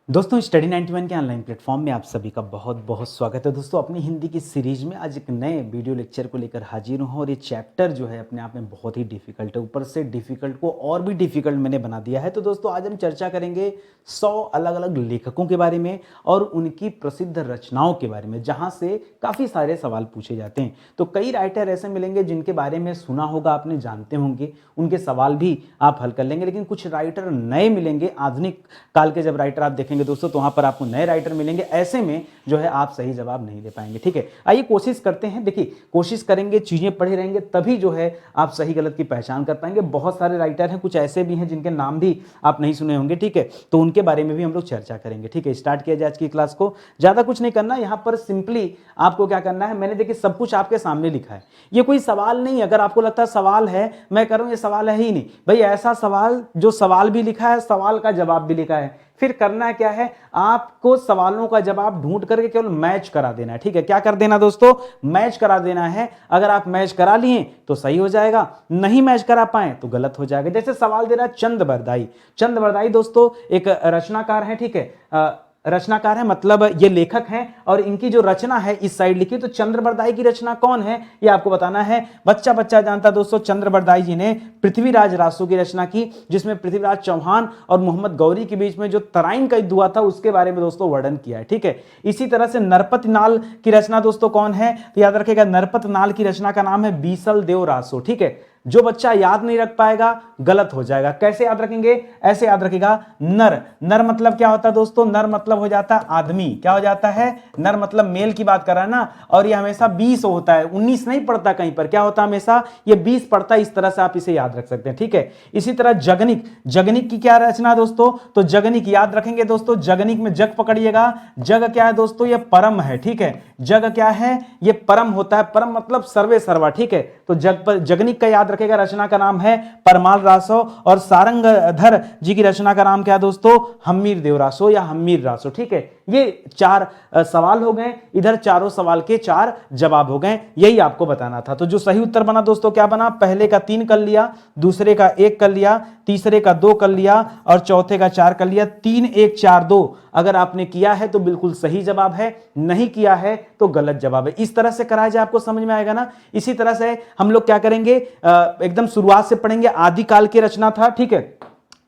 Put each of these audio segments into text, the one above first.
दोस्तों स्टडी 91 के online platform में आप सभी का बहुत बहुत स्वागत है। दोस्तों अपनी हिंदी की सीरीज में आज एक नए वीडियो लेक्चर को लेकर हाजिर हूँ और ये चैप्टर जो है अपने आप में बहुत ही डिफिकल्ट है। ऊपर से डिफिकल्ट को और भी डिफिकल्ट मैंने बना दिया है। तो दोस्तों आज हम चर्चा करेंगे 100 अलग अलग लेखकों के बारे में और उनकी प्रसिद्ध रचनाओं के बारे में, जहाँ से काफ़ी सारे सवाल पूछे जाते हैं। तो कई राइटर ऐसे मिलेंगे जिनके बारे में सुना होगा आपने, जानते होंगे, उनके सवाल भी आप हल कर लेंगे। लेकिन कुछ राइटर नए मिलेंगे, आधुनिक काल के जब राइटर आप देखेंगे दोस्तों तो वहां पर आपको नए राइटर मिलेंगे। ऐसे में जो है आप सही जवाब नहीं दे पाएंगे। ठीक है, आइए कोशिश करते हैं। देखिए कोशिश करेंगे, चीजें पढ़े रहेंगे तभी जो है आप सही गलत की पहचान कर पाएंगे। बहुत सारे राइटर हैं, कुछ ऐसे भी हैं जिनके नाम भी आप नहीं सुने होंगे। ठीक है, तो उनके बारे में भी हम लोग चर्चा करेंगे। ठीक है, स्टार्ट किया जाए आज की क्लास को। ज्यादा कुछ नहीं करना, यहाँ पर सिंपली आपको क्या करना है, मैंने देखिए सब कुछ आपके सामने लिखा है। ये कोई सवाल नहीं, अगर आपको लगता है सवाल है, मैं कह रहा हूं ये सवाल है ही नहीं भाई। ऐसा सवाल जो सवाल भी लिखा है, सवाल का जवाब भी लिखा है। फिर करना क्या है, आपको सवालों का जवाब ढूंढ करके केवल मैच करा देना है। ठीक है, क्या कर देना दोस्तों, मैच करा देना है। अगर आप मैच करा लिए तो सही हो जाएगा, नहीं मैच करा पाए तो गलत हो जाएगा। जैसे सवाल दे रहा है चंद बरदाई। चंद बरदाई दोस्तों एक रचनाकार है। ठीक है, रचनाकार है मतलब ये लेखक हैं और इनकी जो रचना है इस साइड लिखी। तो चंद्र बरदाई की रचना कौन है ये आपको बताना है। बच्चा बच्चा जानता दोस्तों, चंद्र बरदाई जी ने पृथ्वीराज रासो की रचना की, जिसमें पृथ्वीराज चौहान और मोहम्मद गौरी के बीच में जो तराइन का युद्ध हुआ था उसके बारे में दोस्तों वर्णन किया है। ठीक है, इसी तरह से नरपत नाल की रचना दोस्तों कौन है, तो याद रखेगा नरपत नाल की रचना का नाम है बीसल देव रासो। ठीक है, जो बच्चा याद नहीं रख पाएगा गलत हो जाएगा। कैसे याद रखेंगे, ऐसे याद रखेगा। नर, नर मतलब क्या होता है दोस्तों, नर मतलब हो जाता है आदमी। क्या हो जाता है, नर मतलब मेल की बात कर रहा है ना। और ये हमेशा 20 होता है, 19 नहीं पड़ता कहीं पर। क्या होता है, हमेशा ये 20 पड़ता है। इस तरह से आप इसे याद रख सकते हैं। ठीक है, इसी तरह जगनिक, जगनिक की क्या रचना दोस्तों, तो जगनिक याद रखेंगे दोस्तों। जगनिक में जग पकड़िएगा, जग क्या है दोस्तों, ये परम है। ठीक है, जग क्या है, ये परम होता है। परम मतलब सर्वे सर्वा। ठीक है, तो जगनिक का याद रखेगा, रचना का नाम है परमाल रासो। और सारंगधर जी की रचना का नाम क्या है दोस्तों, हम्मीर देव रासो या हम्मीर रासो। ठीक है, ये 4 सवाल हो गए, इधर चारों सवाल के 4 जवाब हो गए। यही आपको बताना था। तो जो सही उत्तर बना दोस्तों, क्या बना, पहले का 3 कर लिया, दूसरे का 1 कर लिया, तीसरे का 2 कर लिया और चौथे का 4 कर लिया। 3 1 4 2 अगर आपने किया है तो बिल्कुल सही जवाब है, नहीं किया है तो गलत जवाब है। इस तरह से कराया जाए, आपको समझ में आएगा ना। इसी तरह से हम लोग क्या करेंगे, एकदम शुरुआत से पढ़ेंगे। आदिकाल की रचना था। ठीक है,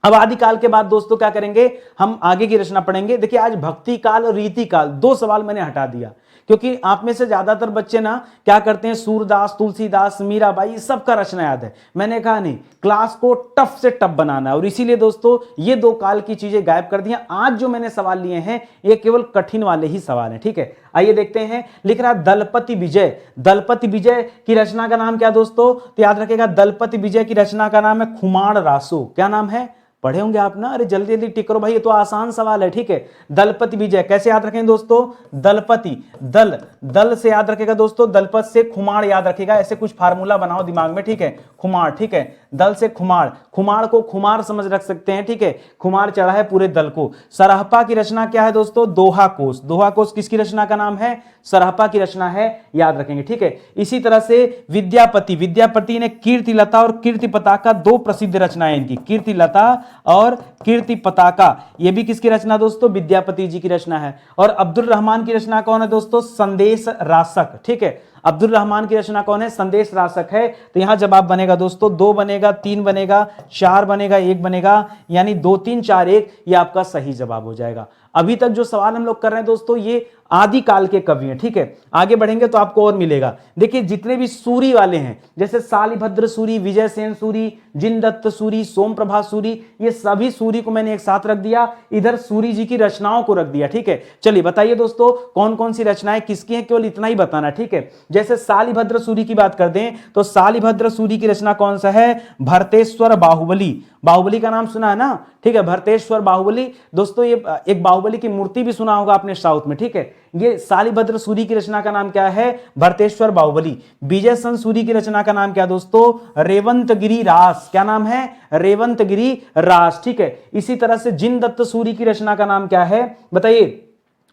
अब आदिकाल के बाद दोस्तों क्या करेंगे, हम आगे की रचना पढ़ेंगे। देखिए आज भक्ति काल और रीति काल 2 सवाल मैंने हटा दिया, क्योंकि आप में से ज्यादातर बच्चे ना क्या करते हैं, सूरदास, तुलसीदास, मीराबाई सबका रचना याद है। मैंने कहा नहीं, क्लास को टफ से टफ बनाना है और इसीलिए दोस्तों ये 2 काल की चीजें गायब कर दी। आज जो मैंने सवाल लिए हैं ये केवल कठिन वाले ही सवाल हैं। ठीक है, आइए देखते हैं। लिख रहा दलपति विजय। दलपति विजय की रचना का नाम क्या दोस्तों, तो याद रखेगा दलपति विजय की रचना का नाम है खुमाण रासो। क्या नाम है, पढ़े होंगे आप ना। अरे जल्दी जल्दी टिक करो भाई, ये तो आसान सवाल है। ठीक है, दलपति विजय कैसे याद रखेंगे दोस्तों, दलपति, दल, दल से याद रखेगा दोस्तों, दलपत से खुमार याद रखेगा। ऐसे कुछ फार्मूला बनाओ दिमाग में। ठीक है, खुमार। ठीक है, दल से खुमार, खुमार को खुमार समझ रख सकते हैं। ठीक है, खुमार चढ़ा है पूरे दल को। सरहपा की रचना क्या है दोस्तों, दोहा कोश। दोहा कोश किसकी रचना का नाम है, सरहपा की रचना है, याद रखेंगे। ठीक है, इसी तरह से विद्यापति, विद्यापति ने कीर्तिलता और कीर्ति पताका 2 प्रसिद्ध रचनाएं इनकी, कीर्तिलता और कीर्ति पताका। ये भी किसकी रचना दोस्तों, विद्यापति जी की रचना है। और अब्दुल रहमान की रचना कौन है दोस्तों, संदेश रासक। ठीक है, अब्दुल रहमान की रचना कौन है, संदेश रासक है। तो यहां जवाब बनेगा दोस्तों 2 बनेगा, 3 बनेगा, 4 बनेगा, 1 बनेगा, यानी 2 3 4 1 ये आपका सही जवाब हो जाएगा। अभी तक जो सवाल हम लोग कर रहे हैं दोस्तों ये आदिकाल के कवि हैं। ठीक है, आगे बढ़ेंगे तो आपको और मिलेगा। देखिए जितने भी सूरी वाले हैं, जैसे शालिभद्र सूरी, विजय सेन सूरी, जिनदत्त सूरी, सोम प्रभा सूरी, ये सभी सूरी को मैंने एक साथ रख दिया, इधर सूरी जी की रचनाओं को रख दिया। ठीक है, चलिए बताइए दोस्तों कौन कौन सी रचनाएं किसकी हैं, केवल इतना ही बताना। ठीक है, जैसे शालिभद्र सूरी की बात कर दें तो शालिभद्र सूरी की रचना कौन सा है, भरतेश्वर बाहुबली। बाहुबली का नाम सुना है ना। ठीक है, भरतेश्वर बाहुबली दोस्तों, ये एक बाहुबली की मूर्ति भी सुना होगा आपने साउथ में। ठीक है, ये शालिभद्र सूरी की रचना का नाम क्या है, भरतेश्वर बाहुबली। विजय सन सूरी की रचना का नाम क्या दोस्तों, रेवंतगिरी रास। क्या नाम है, रेवंतगिरी रास। ठीक है, इसी तरह से जिनदत्त सूरी की रचना का नाम क्या है बताइए,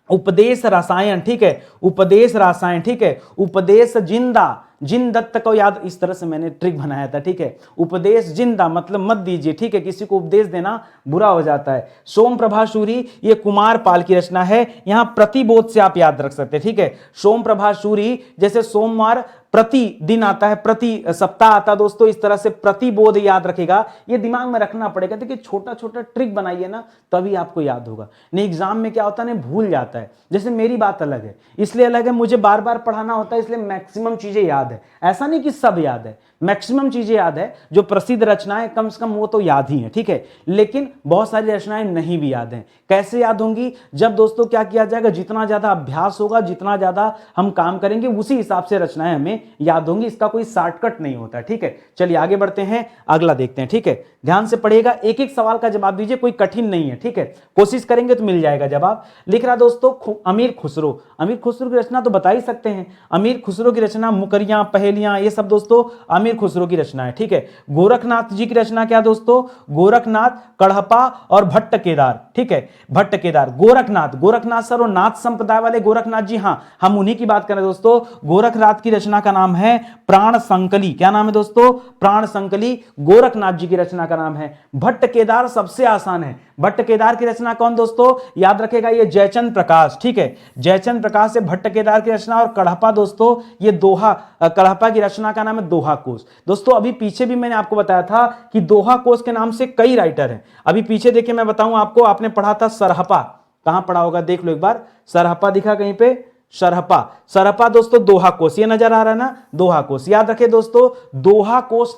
उपदेश रसायन। ठीक है, उपदेश रसायन। ठीक है, उपदेश जिंदा जिन दत्त को याद, इस तरह से मैंने ट्रिक बनाया था, ठीक है। उपदेश जिंदा मतलब मत दीजिए, ठीक है, किसी को उपदेश देना बुरा हो जाता है। सोम प्रभा सूरी ये कुमार पाल की रचना है, यहां प्रतिबोध से आप याद रख सकते हैं, ठीक है। सोम प्रभा सूरी जैसे सोमवार प्रति दिन आता है, प्रति सप्ताह आता है दोस्तों, इस तरह से प्रतिबोध याद रखेगा, ये दिमाग में रखना पड़ेगा। देखिए छोटा छोटा ट्रिक बनाइए ना, तभी आपको याद होगा। नहीं एग्जाम में क्या होता है ना, भूल जाता है। जैसे मेरी बात अलग है, इसलिए अलग है, मुझे बार बार पढ़ाना होता है, इसलिए मैक्सिमम चीजें याद है। ऐसा नहीं कि सब याद है, मैक्सिमम चीजें याद है। जो प्रसिद्ध रचनाएं कम से कम वो तो याद ही है, ठीक है, लेकिन बहुत सारी रचनाएं नहीं भी याद हैं। कैसे याद होंगी? जब दोस्तों क्या किया जाएगा, जितना ज्यादा अभ्यास होगा, जितना ज्यादा हम काम करेंगे, उसी हिसाब से रचनाएं हमें याद होंगी। इसका कोई शॉर्टकट नहीं होता, ठीक है। चलिए आगे बढ़ते हैं, अगला देखते हैं, ठीक है। ध्यान से पढ़िएगा, एक एक सवाल का जवाब दीजिए, कोई कठिन नहीं है, ठीक है। कोशिश करेंगे तो मिल जाएगा जवाब। लिख रहा दोस्तों अमीर खुसरो, अमीर खुसरो की रचना तो बता ही सकते हैं। अमीर खुसरो की रचना मुकरियां, पहेलियां, ये सब दोस्तों अमीर खुसरो की रचना है, ठीक है। गोरखनाथ जी की रचना क्या दोस्तों? गोरखनाथ, कड़हपा और भट्ट केदार, ठीक है। भट्ट केदार, गोरखनाथ, गोरखनाथ सर और नाथ संप्रदाय वाले गोरखनाथ जी, हाँ हम उन्हीं की बात कर रहे हैं दोस्तों। गोरखनाथ की रचना का नाम है प्राण संकली। क्या नाम है दोस्तों? प्राण संकली, गोरखनाथ जी की रचना का नाम है। भट्ट केदार सबसे आसान है। भट्ट केदार की रचना कौन दोस्तों? याद रखेगा, ये जयचंद प्रकाश, ठीक है। जयचंद प्रकाश से भट्ट केदार की रचना। और कड़हपा दोस्तों ये दोहा, कड़हपा की रचना का नाम है दोहा कोश। दोस्तों अभी पीछे भी मैंने आपको बताया था कि दोहा कोश के नाम से कई राइटर हैं। अभी पीछे देखिए मैं बताऊं आपको, आपने पढ़ा था सरहपा, कहां पढ़ा होगा देख लो एक बार, सरहपा दिखा कहीं पे? सरहपा, सरहपा दोस्तों दोहा कोश, ये नजर आ रहा है ना, दोहा कोश। याद रखे दोस्तों, दोहा कोश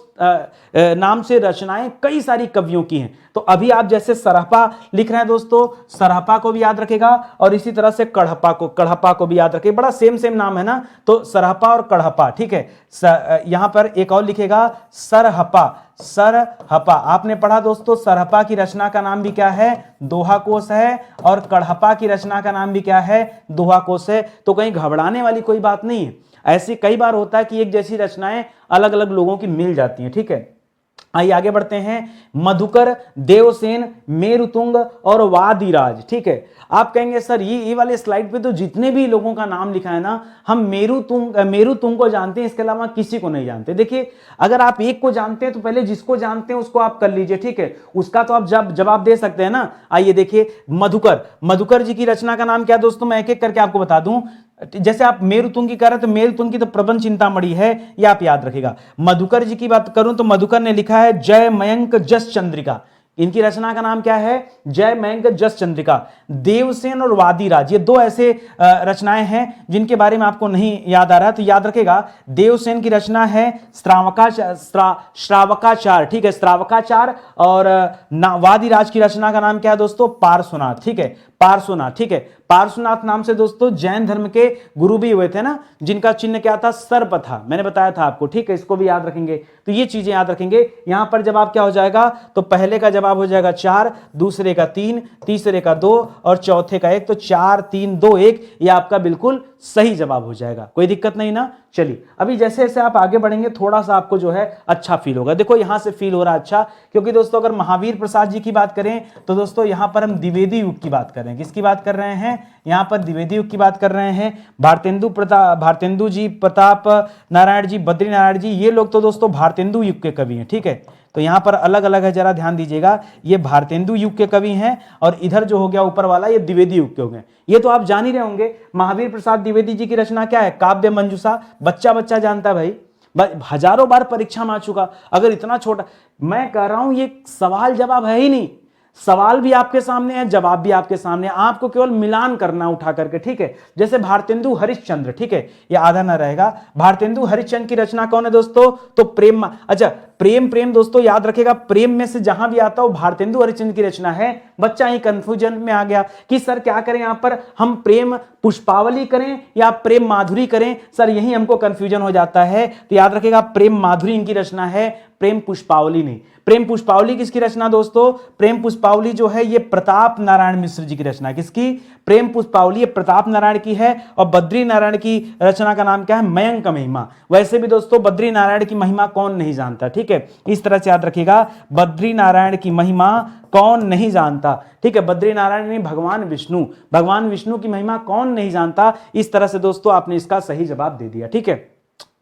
नाम से रचनाएं कई सारी कवियों की हैं। तो अभी आप जैसे सरहपा लिख रहे हैं दोस्तों, सरहपा को भी याद रखेगा, और इसी तरह से कड़हपा को भी याद रखे। बड़ा सेम सेम नाम है ना, तो सरहपा और कड़हपा, ठीक है। यहां पर एक और लिखेगा सरहपा, सरहपा। आपने पढ़ा दोस्तों, सरहपा की रचना का नाम भी क्या है? दोहा कोश है। और कड़हपा की रचना का नाम भी क्या है? दोहा कोश है। तो कहीं घबराने वाली कोई बात नहीं है। ऐसी कई बार होता है कि एक जैसी रचनाएं अलग अलग लोगों की मिल जाती हैं, ठीक है। आइए आगे बढ़ते हैं। मधुकर, देवसेन, मेरुतुंग और वादिराज, ठीक है। आप कहेंगे सर ये वाले स्लाइड पे तो जितने भी लोगों का नाम लिखा है ना, हम मेरुतुंग को जानते हैं, इसके अलावा किसी को नहीं जानते। देखिए अगर आप एक को जानते हैं तो पहले जिसको जानते हैं उसको आप कर लीजिए, ठीक है। उसका तो आप जवाब दे सकते हैं ना। आइए देखिए, मधुकर जी की रचना का नाम क्या दोस्तों? मैं एक एक करके आपको बता दूं। जैसे आप मेरुतुंग की कर रहे हैं तो मेरुतुंग की तो प्रबंध चिंतामणि है, ये आप याद रखेगा। मधुकर जी की बात करूं तो मधुकर ने लिखा है जय मयंक जस चंद्रिका। इनकी रचना का नाम क्या है? जय मयंक जस चंद्रिका। देवसेन और वादिराज, ये दो ऐसे रचनाएं हैं जिनके बारे में आपको नहीं याद आ रहा है, तो याद रखेगा देवसेन की रचना है श्रावकाचार, ठीक है, श्रावकाचार। और वादिराज की रचना का नाम क्या है दोस्तों? पार्श्वनाथ, ठीक है, पार्श्वनाथ, ठीक है। पार्श्वनाथ नाम से दोस्तों जैन धर्म के गुरु भी हुए थे ना, जिनका चिन्ह क्या था? सर्प था, मैंने बताया था आपको, ठीक है। इसको भी याद रखेंगे, तो ये चीजें याद रखेंगे। यहां पर जवाब क्या हो जाएगा? तो पहले का जवाब हो जाएगा 4, दूसरे का 3, तीसरे का 2 और चौथे का 1। तो 4 3 2 1 ये आपका बिल्कुल सही जवाब हो जाएगा। कोई दिक्कत नहीं ना। चलिए अभी जैसे जैसे आप आगे बढ़ेंगे थोड़ा सा आपको जो है अच्छा फील होगा। देखो यहां से फील हो रहा है अच्छा, क्योंकि दोस्तों अगर महावीर प्रसाद जी की बात करें तो दोस्तों यहां पर हम द्विवेदी युग की बात कर रहे हैं। किसकी बात कर रहे हैं? यहां पर द्विवेदी युग की बात कर रहे हैं। भारतेंदु जी, प्रताप नारायण जी, बद्री नारायण जी, ये लोग तो दोस्तों भारतेंदु युग के कवि हैं, ठीक है। तो यहां पर अलग अलग है, जरा ध्यान दीजिएगा। ये भारतेंदु युग के कवि हैं और इधर जो हो गया ऊपर वाला ये द्विवेदी युग के हो गए। ये तो आप जान ही रहे होंगे। महावीर प्रसाद द्विवेदी जी की रचना क्या है? काव्य मंजूषा। बच्चा जानता है भाई, हजारों बार परीक्षा में आ चुका। अगर इतना छोटा, मैं कह रहा हूं ये सवाल जवाब है ही नहीं। सवाल भी आपके सामने है, जवाब भी आपके सामने है, आपको केवल मिलान करना उठा करके, ठीक है। जैसे भारतेंदु हरिश्चंद्र, ठीक है, ये आधा ना रहेगा। भारतेंदु हरिश्चंद्र की रचना कौन है दोस्तों? तो प्रेम। अच्छा, प्रेम दोस्तों याद रखेगा, प्रेम में से जहां भी आता हो भारतेंदु हरिश्चंद्र की रचना है। बच्चा ही कंफ्यूजन में आ गया कि सर क्या करें, यहां पर हम प्रेम पुष्पावली करें या प्रेम माधुरी करें? सर यही हमको कंफ्यूजन हो जाता है। तो याद रखेगा प्रेम माधुरी इनकी रचना है, प्रेम पुष्पावली नहीं। प्रेम पुष्पावली किसकी रचना दोस्तों? प्रेम पुष्पावली जो है ये प्रताप नारायण मिश्र जी की रचना। किसकी? प्रेम पुष्पावली प्रताप नारायण की है। और बद्री नारायण की रचना का नाम क्या है? मयंक महिमा। वैसे भी दोस्तों बद्री नारायण की महिमा कौन नहीं जानता, ठीक है। इस तरह से याद रखिएगा, बद्री नारायण की महिमा कौन नहीं जानता, ठीक है। बद्री नारायण नहीं, भगवान विष्णु की महिमा कौन नहीं जानता। इस तरह से दोस्तों आपने इसका सही जवाब दे दिया, ठीक है।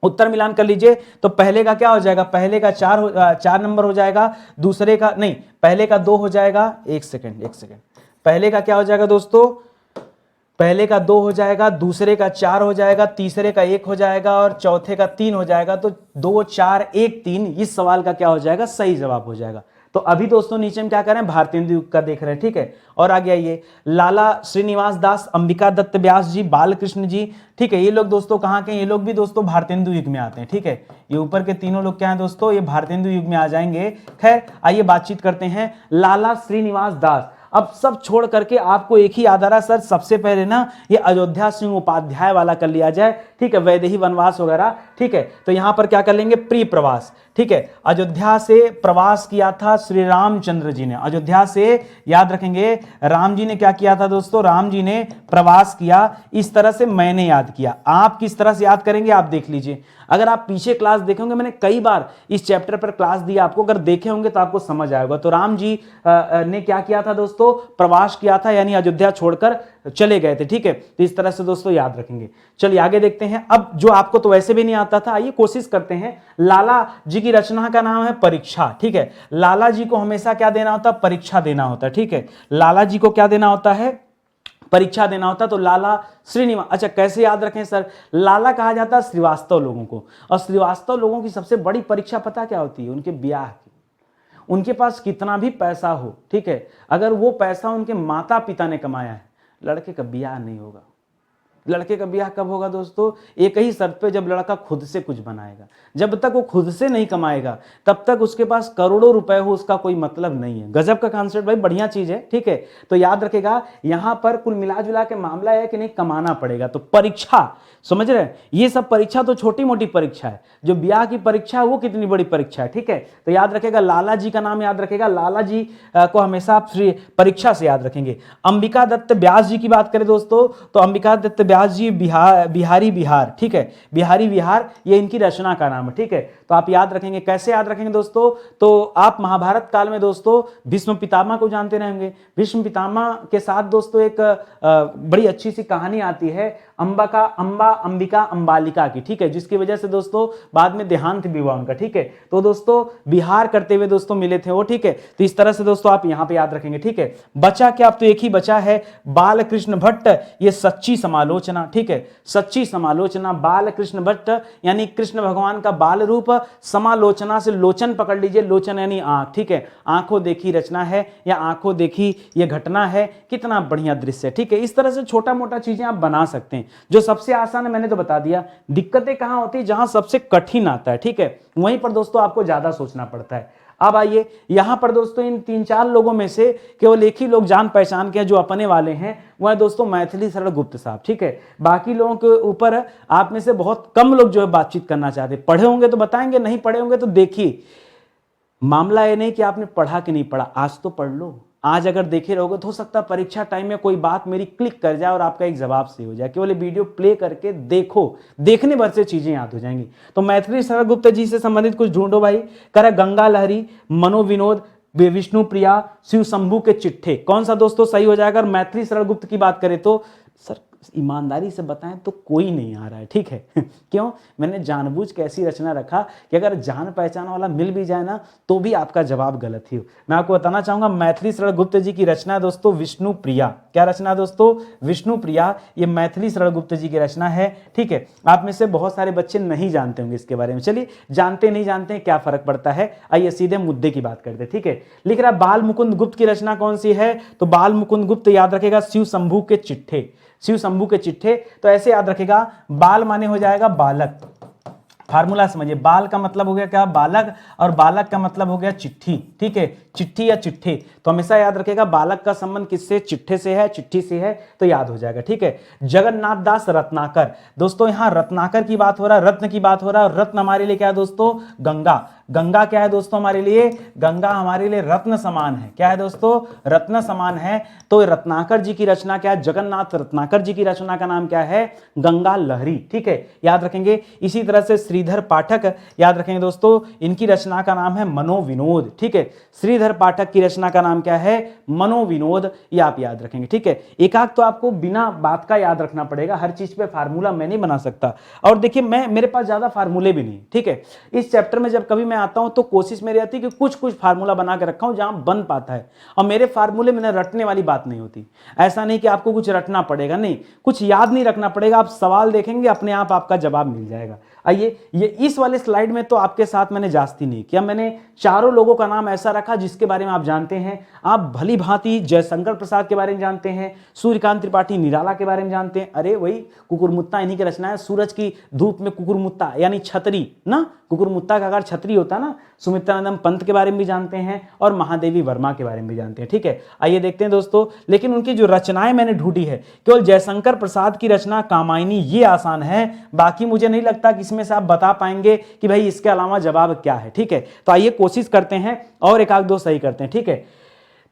उत्तर मिलान कर लीजिए। तो पहले का क्या हो जाएगा, पहले का 4 नंबर हो जाएगा, दूसरे का नहीं, पहले का 2 हो जाएगा। एक सेकेंड, पहले का क्या हो जाएगा दोस्तों, पहले का 2 हो जाएगा, दूसरे का 4 हो जाएगा, तीसरे का 1 हो जाएगा और चौथे का 3 हो जाएगा। तो 2 4 1 3 इस सवाल का क्या हो जाएगा, सही जवाब हो जाएगा। तो अभी दोस्तों नीचे हम क्या कर रहे हैं, भारतेंदु युग का देख रहे हैं, ठीक है। और आगे आइए, लाला श्रीनिवास दास, अंबिका दत्त व्यास जी, बालकृष्ण जी, ठीक है, ये लोग दोस्तों कहाँ के हैं, ये लोग भी दोस्तों भारतेंदु युग में आते हैं, ठीक है। ये ऊपर के तीनों लोग क्या हैं दोस्तों, ये भारतेंदु युग में आ जाएंगे। खैर आइए बातचीत करते हैं लाला श्रीनिवास दास। अब सब छोड़ करके आपको एक ही याद आ रहा सर, सबसे पहले ना ये अयोध्या सिंह उपाध्याय वाला कर लिया जाए, ठीक है, वैदेही वनवास वगैरह, ठीक है। तो यहां पर क्या कर लेंगे, प्री प्रवास, ठीक है। अयोध्या से प्रवास किया था श्री रामचंद्र जी ने, अयोध्या से याद रखेंगे राम जी ने क्या किया था दोस्तों, राम जी ने प्रवास किया। इस तरह से मैंने याद किया, आप किस तरह से याद करेंगे आप देख लीजिए। अगर आप पीछे क्लास देखेंगे, मैंने कई बार इस चैप्टर पर क्लास दिया आपको, अगर देखे होंगे तो आपको समझ आएगा। तो राम जी ने क्या किया था दोस्तों, प्रवास किया था, यानी अयोध्या छोड़कर चले गए थे, ठीक है। तो इस तरह से दोस्तों याद रखेंगे। चलिए आगे देखते हैं। अब जो आपको तो वैसे भी नहीं आता था, आइए कोशिश करते हैं। लाला जी की रचना का नाम है परीक्षा, ठीक है। लाला जी को हमेशा क्या देना होता है, परीक्षा देना होता है, ठीक है। लाला जी को क्या देना होता है, परीक्षा देना होता। तो लाला श्रीनिवास, अच्छा कैसे याद रखें सर, लाला कहा जाता है श्रीवास्तव लोगों को, और श्रीवास्तव लोगों की सबसे बड़ी परीक्षा पता क्या होती है, उनके ब्याह की। उनके पास कितना भी पैसा हो, ठीक है, अगर वो पैसा उनके माता पिता ने कमाया है, लड़के का ब्याह नहीं होगा। लड़के का ब्याह कब होगा दोस्तों, एक ही शर्त पे, जब लड़का खुद से कुछ बनाएगा। जब तक वो खुद से नहीं कमाएगा तब तक उसके पास करोड़ों रुपए हो, उसका कोई मतलब नहीं है। गजब का कॉन्सेप्ट भाई, बढ़िया चीज है, ठीक है। तो याद रखेगा यहां पर कुल मिला जुला के मामला है कि नहीं, कमाना पड़ेगा। तो परीक्षा, समझ रहे हैं, ये सब परीक्षा तो छोटी मोटी परीक्षा है, जो ब्याह की परीक्षा है वो कितनी बड़ी परीक्षा है, ठीक है। तो याद रखेगा लाला जी का नाम याद रखेगा, लाला जी को हमेशा आप परीक्षा से याद रखेंगे। अंबिका दत्त व्यास जी की बात करें दोस्तों, तो अंबिका दत्त व्यास जी बिहारी बिहार, ठीक है, बिहारी बिहार ये इनकी रचना का नाम है, ठीक है। तो आप याद रखेंगे, कैसे याद रखेंगे दोस्तों, तो आप महाभारत काल में दोस्तों भीष्म पितामह को जानते रहेंगे। भीष्म पितामह के साथ दोस्तों एक बड़ी अच्छी सी कहानी आती है, अंबिका अंबालिका की, ठीक है, जिसकी वजह से दोस्तों बाद में देहांत भी हुआ उनका, ठीक है। तो दोस्तों बिहार करते हुए दोस्तों मिले थे वो, ठीक है। तो इस तरह से दोस्तों आप यहां पे याद रखेंगे, ठीक है। बचा क्या, अब तो एक ही बचा है, बालकृष्ण भट्ट, ये सच्ची समालोचना, ठीक है, सच्ची समालोचना। बालकृष्ण भट्ट यानी कृष्ण भगवान का बाल रूप, समालोचना से लोचन पकड़ लीजिए, लोचन यानी आंख, ठीक है, आंखों देखी रचना है या आंखों देखी ये घटना है, कितना बढ़िया दृश्य है, ठीक है। इस तरह से छोटा मोटा चीजें आप बना सकते हैं। जो सबसे आसान है मैंने तो बता दिया, दिक्कतें कहां होती है, जहां सबसे कठिन आता है, ठीक है, वहीं पर दोस्तों आपको ज्यादा सोचना पड़ता है। अब आइए यहां पर दोस्तों इन 3-4 लोगों में से केवल एक ही लोग जान पहचान के जो अपने वाले हैं, वह है दोस्तों मैथिली शरण गुप्त साहब, ठीक है। बाकी लोगों के ऊपर आप में से बहुत कम लोग जो है बातचीत करना चाहते, पढ़े होंगे तो बताएंगे, नहीं पढ़े होंगे तो देखिए, मामला ये नहीं कि आपने पढ़ा कि नहीं पढ़ा, आज तो पढ़ लो। आज अगर देखे रहोगे तो हो सकता है परीक्षा टाइम में कोई बात मेरी क्लिक कर जाए और आपका एक जवाब सही हो जाए। केवल वीडियो प्ले करके देखो, देखने भर से चीजें याद हो जाएंगी। तो मैथिली शरण गुप्त जी से संबंधित कुछ ढूंढो भाई। कर गंगा लहरी, मनोविनोद, विष्णु प्रिया, शिव शंभू के चिट्ठे, कौन सा दोस्तों सही हो जाएगा। अगर मैथिली शरण गुप्त की बात करें तो सर ईमानदारी से बताएं तो कोई नहीं आ रहा है, ठीक है। क्यों, मैंने जानबूझ के ऐसी रचना रखा कि अगर जान पहचान वाला मिल भी जाए ना तो भी आपका जवाब गलत ही हो। मैं आपको बताना चाहूंगा मैथिली शरण गुप्त जी की रचना दोस्तों विष्णु प्रिया। क्या रचना दोस्तों, विष्णु प्रिया, ये मैथिली शरण गुप्त जी की रचना है, ठीक है। आप में से बहुत सारे बच्चे नहीं जानते होंगे इसके बारे में, चलिए जानते नहीं जानते क्या फर्क पड़ता है, आइए सीधे मुद्दे की बात करते हैं, ठीक है। लिख रहा बाल मुकुंद गुप्त की रचना कौन सी है, तो बाल मुकुंद गुप्त याद रखेगा शिव शंभू के चिट्ठे, शिव शंभू के चिट्ठे। तो ऐसे याद रखेगा, बाल माने हो जाएगा बालक, फार्मूला समझिए, बाल का मतलब हो गया क्या, बालक, और बालक का मतलब हो गया चिट्ठी, ठीक है, चिट्ठी या चिट्ठे। तो हमेशा याद रखेगा बालक का संबंध किससे, चिट्ठे से है, चिट्ठी से है, तो याद हो जाएगा, ठीक है। जगन्नाथ दास रत्नाकर, दोस्तों यहां रत्नाकर की बात हो रहा है, रत्न की बात हो रहा है, और रत्न हमारे लिए क्या है दोस्तों, गंगा। गंगा क्या है दोस्तों हमारे लिए? गंगा हमारे लिए रत्न समान है। क्या है दोस्तों? रत्न समान है। तो रत्नाकर जी की रचना क्या है? जगन्नाथ रत्नाकर जी की रचना का नाम क्या है? गंगा लहरी। ठीक है, याद रखेंगे। इसी तरह से श्रीधर पाठक, याद रखेंगे दोस्तों, इनकी रचना का नाम है मनोविनोद। ठीक है, श्रीधर पाठक की रचना का नाम क्या है? मनोविनोद। ये आप याद रखेंगे। ठीक है, एकाक तो आपको बिना बात का याद रखना पड़ेगा, हर चीज पे फार्मूला मैं नहीं बना सकता। और देखिए मेरे पास ज्यादा फार्मूले भी नहीं। ठीक है, इस चैप्टर में जब कभी मैं आता हूं तो कोशिश मेरी आती है कि कुछ कुछ फार्मूला बना के रखा हूं जहां बन पाता है। और मेरे फार्मूले में रटने वाली बात नहीं होती। ऐसा नहीं कि आपको कुछ रटना पड़ेगा, नहीं, कुछ याद नहीं रखना पड़ेगा। आप सवाल देखेंगे, अपने आप आपका जवाब मिल जाएगा। आइए, ये इस वाले स्लाइड में तो आपके साथ मैंने जास्ती नहीं किया। मैंने चारों लोगों का नाम ऐसा रखा जिसके बारे में आप जानते हैं। आप भली भांति जयशंकर प्रसाद के बारे में जानते हैं, सूर्यकांत त्रिपाठी निराला के बारे में जानते हैं। अरे वही कुकुरमुत्ता इन्हीं की रचना है। सूरज की धूप में कुकुरमुत्ता यानी छतरी ना, कुकुरमुत्ता का आकार छतरी होता ना। सुमित्रानंदम पंत के बारे में भी जानते हैं और महादेवी वर्मा के बारे में भी जानते हैं। ठीक है, आइए देखते हैं दोस्तों। लेकिन उनकी जो रचनाएं मैंने ढूंढी है, केवल जयशंकर प्रसाद की रचना कामायनी ये आसान है। बाकी मुझे नहीं लगता कि इसमें से आप बता पाएंगे कि भाई इसके अलावा जवाब क्या है। ठीक है, तो आइए कोशिश करते हैं और एक आध दो सही करते हैं। ठीक है,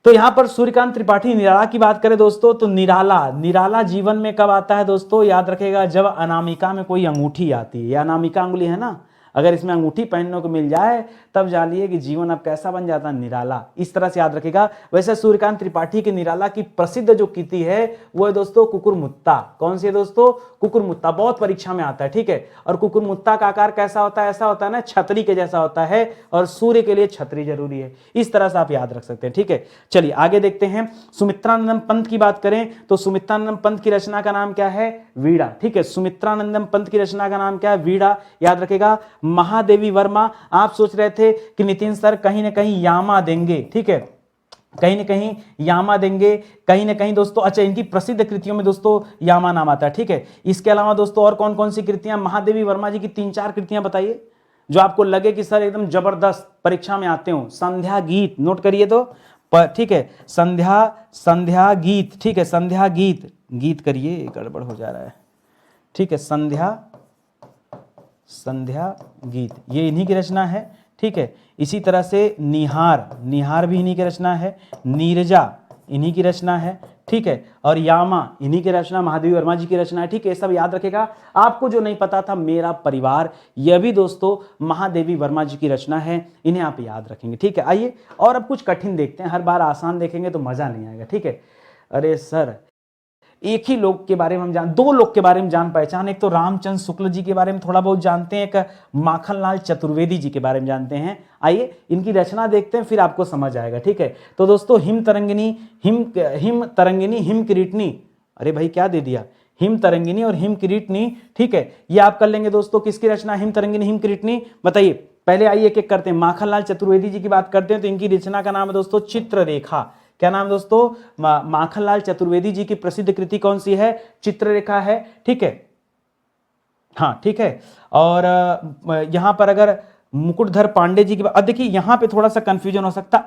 तो यहां पर सूर्यकांत त्रिपाठी निराला की बात करें दोस्तों, तो निराला जीवन में कब आता है दोस्तों? याद रखेगा, जब अनामिका में कोई अंगूठी आती है। ये अनामिका अंगुली है ना, अगर इसमें अंगूठी पहनने को मिल जाए तब जानिए कि जीवन अब कैसा बन जाता है, निराला। इस तरह से याद रखेगा। वैसे सूर्यकांत त्रिपाठी के निराला की प्रसिद्ध जो कृति है वो है दोस्तों कुकुरमुत्ता। कौन सी है दोस्तों? कुकुरमुत्ता। बहुत परीक्षा में आता है। ठीक है, और कुकुरमुत्ता का आकार कैसा होता है? ऐसा होता है ना, छतरी के जैसा होता है, और सूर्य के लिए छतरी जरूरी है। इस तरह से आप याद रख सकते हैं। ठीक है, चलिए आगे देखते हैं। सुमित्रानंदम पंत की बात करें तो सुमित्रानंदम पंत की रचना का नाम क्या है? वीणा। ठीक है, सुमित्रानंदम पंत की रचना का नाम क्या है? वीणा। याद रखेगा। महादेवी वर्मा, आप सोच रहे थे कि नितिन सर कहीं ना कहीं यामा देंगे। ठीक है, कहीं ना कहीं यामा देंगे, कहीं ना कहीं दोस्तों। अच्छा, इनकी प्रसिद्ध कृतियों में दोस्तों यामा नाम आता है। ठीक है, इसके अलावा दोस्तों और कौन कौन सी कृतियां? महादेवी वर्मा जी की 3-4 कृतियां बताइए जो आपको लगे कि सर एकदम जबरदस्त परीक्षा में आते हो। संध्या गीत, नोट करिए तो। ठीक है, संध्या गीत। ठीक है, संध्या गीत करिए, गड़बड़ हो जा रहा है। ठीक है, संध्या गीत ये इन्हीं की रचना है। ठीक है, इसी तरह से निहार भी इन्हीं की रचना है। नीरजा इन्हीं की रचना है। ठीक है, और यामा इन्हीं की रचना, महादेवी वर्मा जी की रचना है। ठीक है, सब याद रखेगा। आपको जो नहीं पता था, मेरा परिवार, यह भी दोस्तों महादेवी वर्मा जी की रचना है। इन्हें आप याद रखेंगे। ठीक है, आइए और अब कुछ कठिन देखते हैं। हर बार आसान देखेंगे तो मजा नहीं आएगा। ठीक है, अरे सर एक ही लोग के बारे में हम दो लोग के बारे में जान पहचान। एक तो रामचंद्र शुक्ल जी के बारे में थोड़ा बहुत जानते हैं, एक माखनलाल चतुर्वेदी जी के बारे में जानते हैं। आइए इनकी रचना देखते हैं, फिर आपको समझ आएगा। ठीक है, तो दोस्तों हिम तरंगिनी हिम किरीटनी, अरे भाई क्या दे दिया, हिम तरंगिनी और हिम किरीटनी। ठीक है, ये आप कर लेंगे दोस्तों। किसकी रचना? हिम तरंगिनी हिम किरीटनी, बताइए। पहले आइए एक एक करते हैं। माखनलाल चतुर्वेदी जी की बात करते हैं तो इनकी रचना का नाम है दोस्तों चित्ररेखा। क्या नाम दोस्तों? माखनलाल चतुर्वेदी जी की प्रसिद्ध कृति कौन सी है? चित्ररेखा है। ठीक है, हाँ ठीक है। और यहां पर अगर मुकुटधर पांडे जी की बात, अब देखिए यहां पे थोड़ा सा कंफ्यूजन हो सकता है।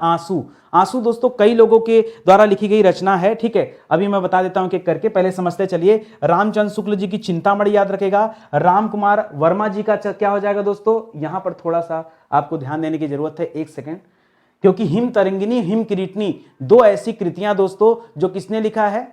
आंसू दोस्तों कई लोगों के द्वारा लिखी गई रचना है। ठीक है, अभी मैं बता देता हूं कि करके, पहले समझते चलिए। रामचंद्र शुक्ल जी की चिंतामणि याद रखेगा। राम कुमार वर्मा जी का क्या हो जाएगा दोस्तों? यहां पर थोड़ा सा आपको ध्यान देने की जरूरत है, एक सेकेंड, क्योंकि हिम तरंगिनी हिम किरीटनी दो ऐसी कृतियां दोस्तों जो किसने लिखा है?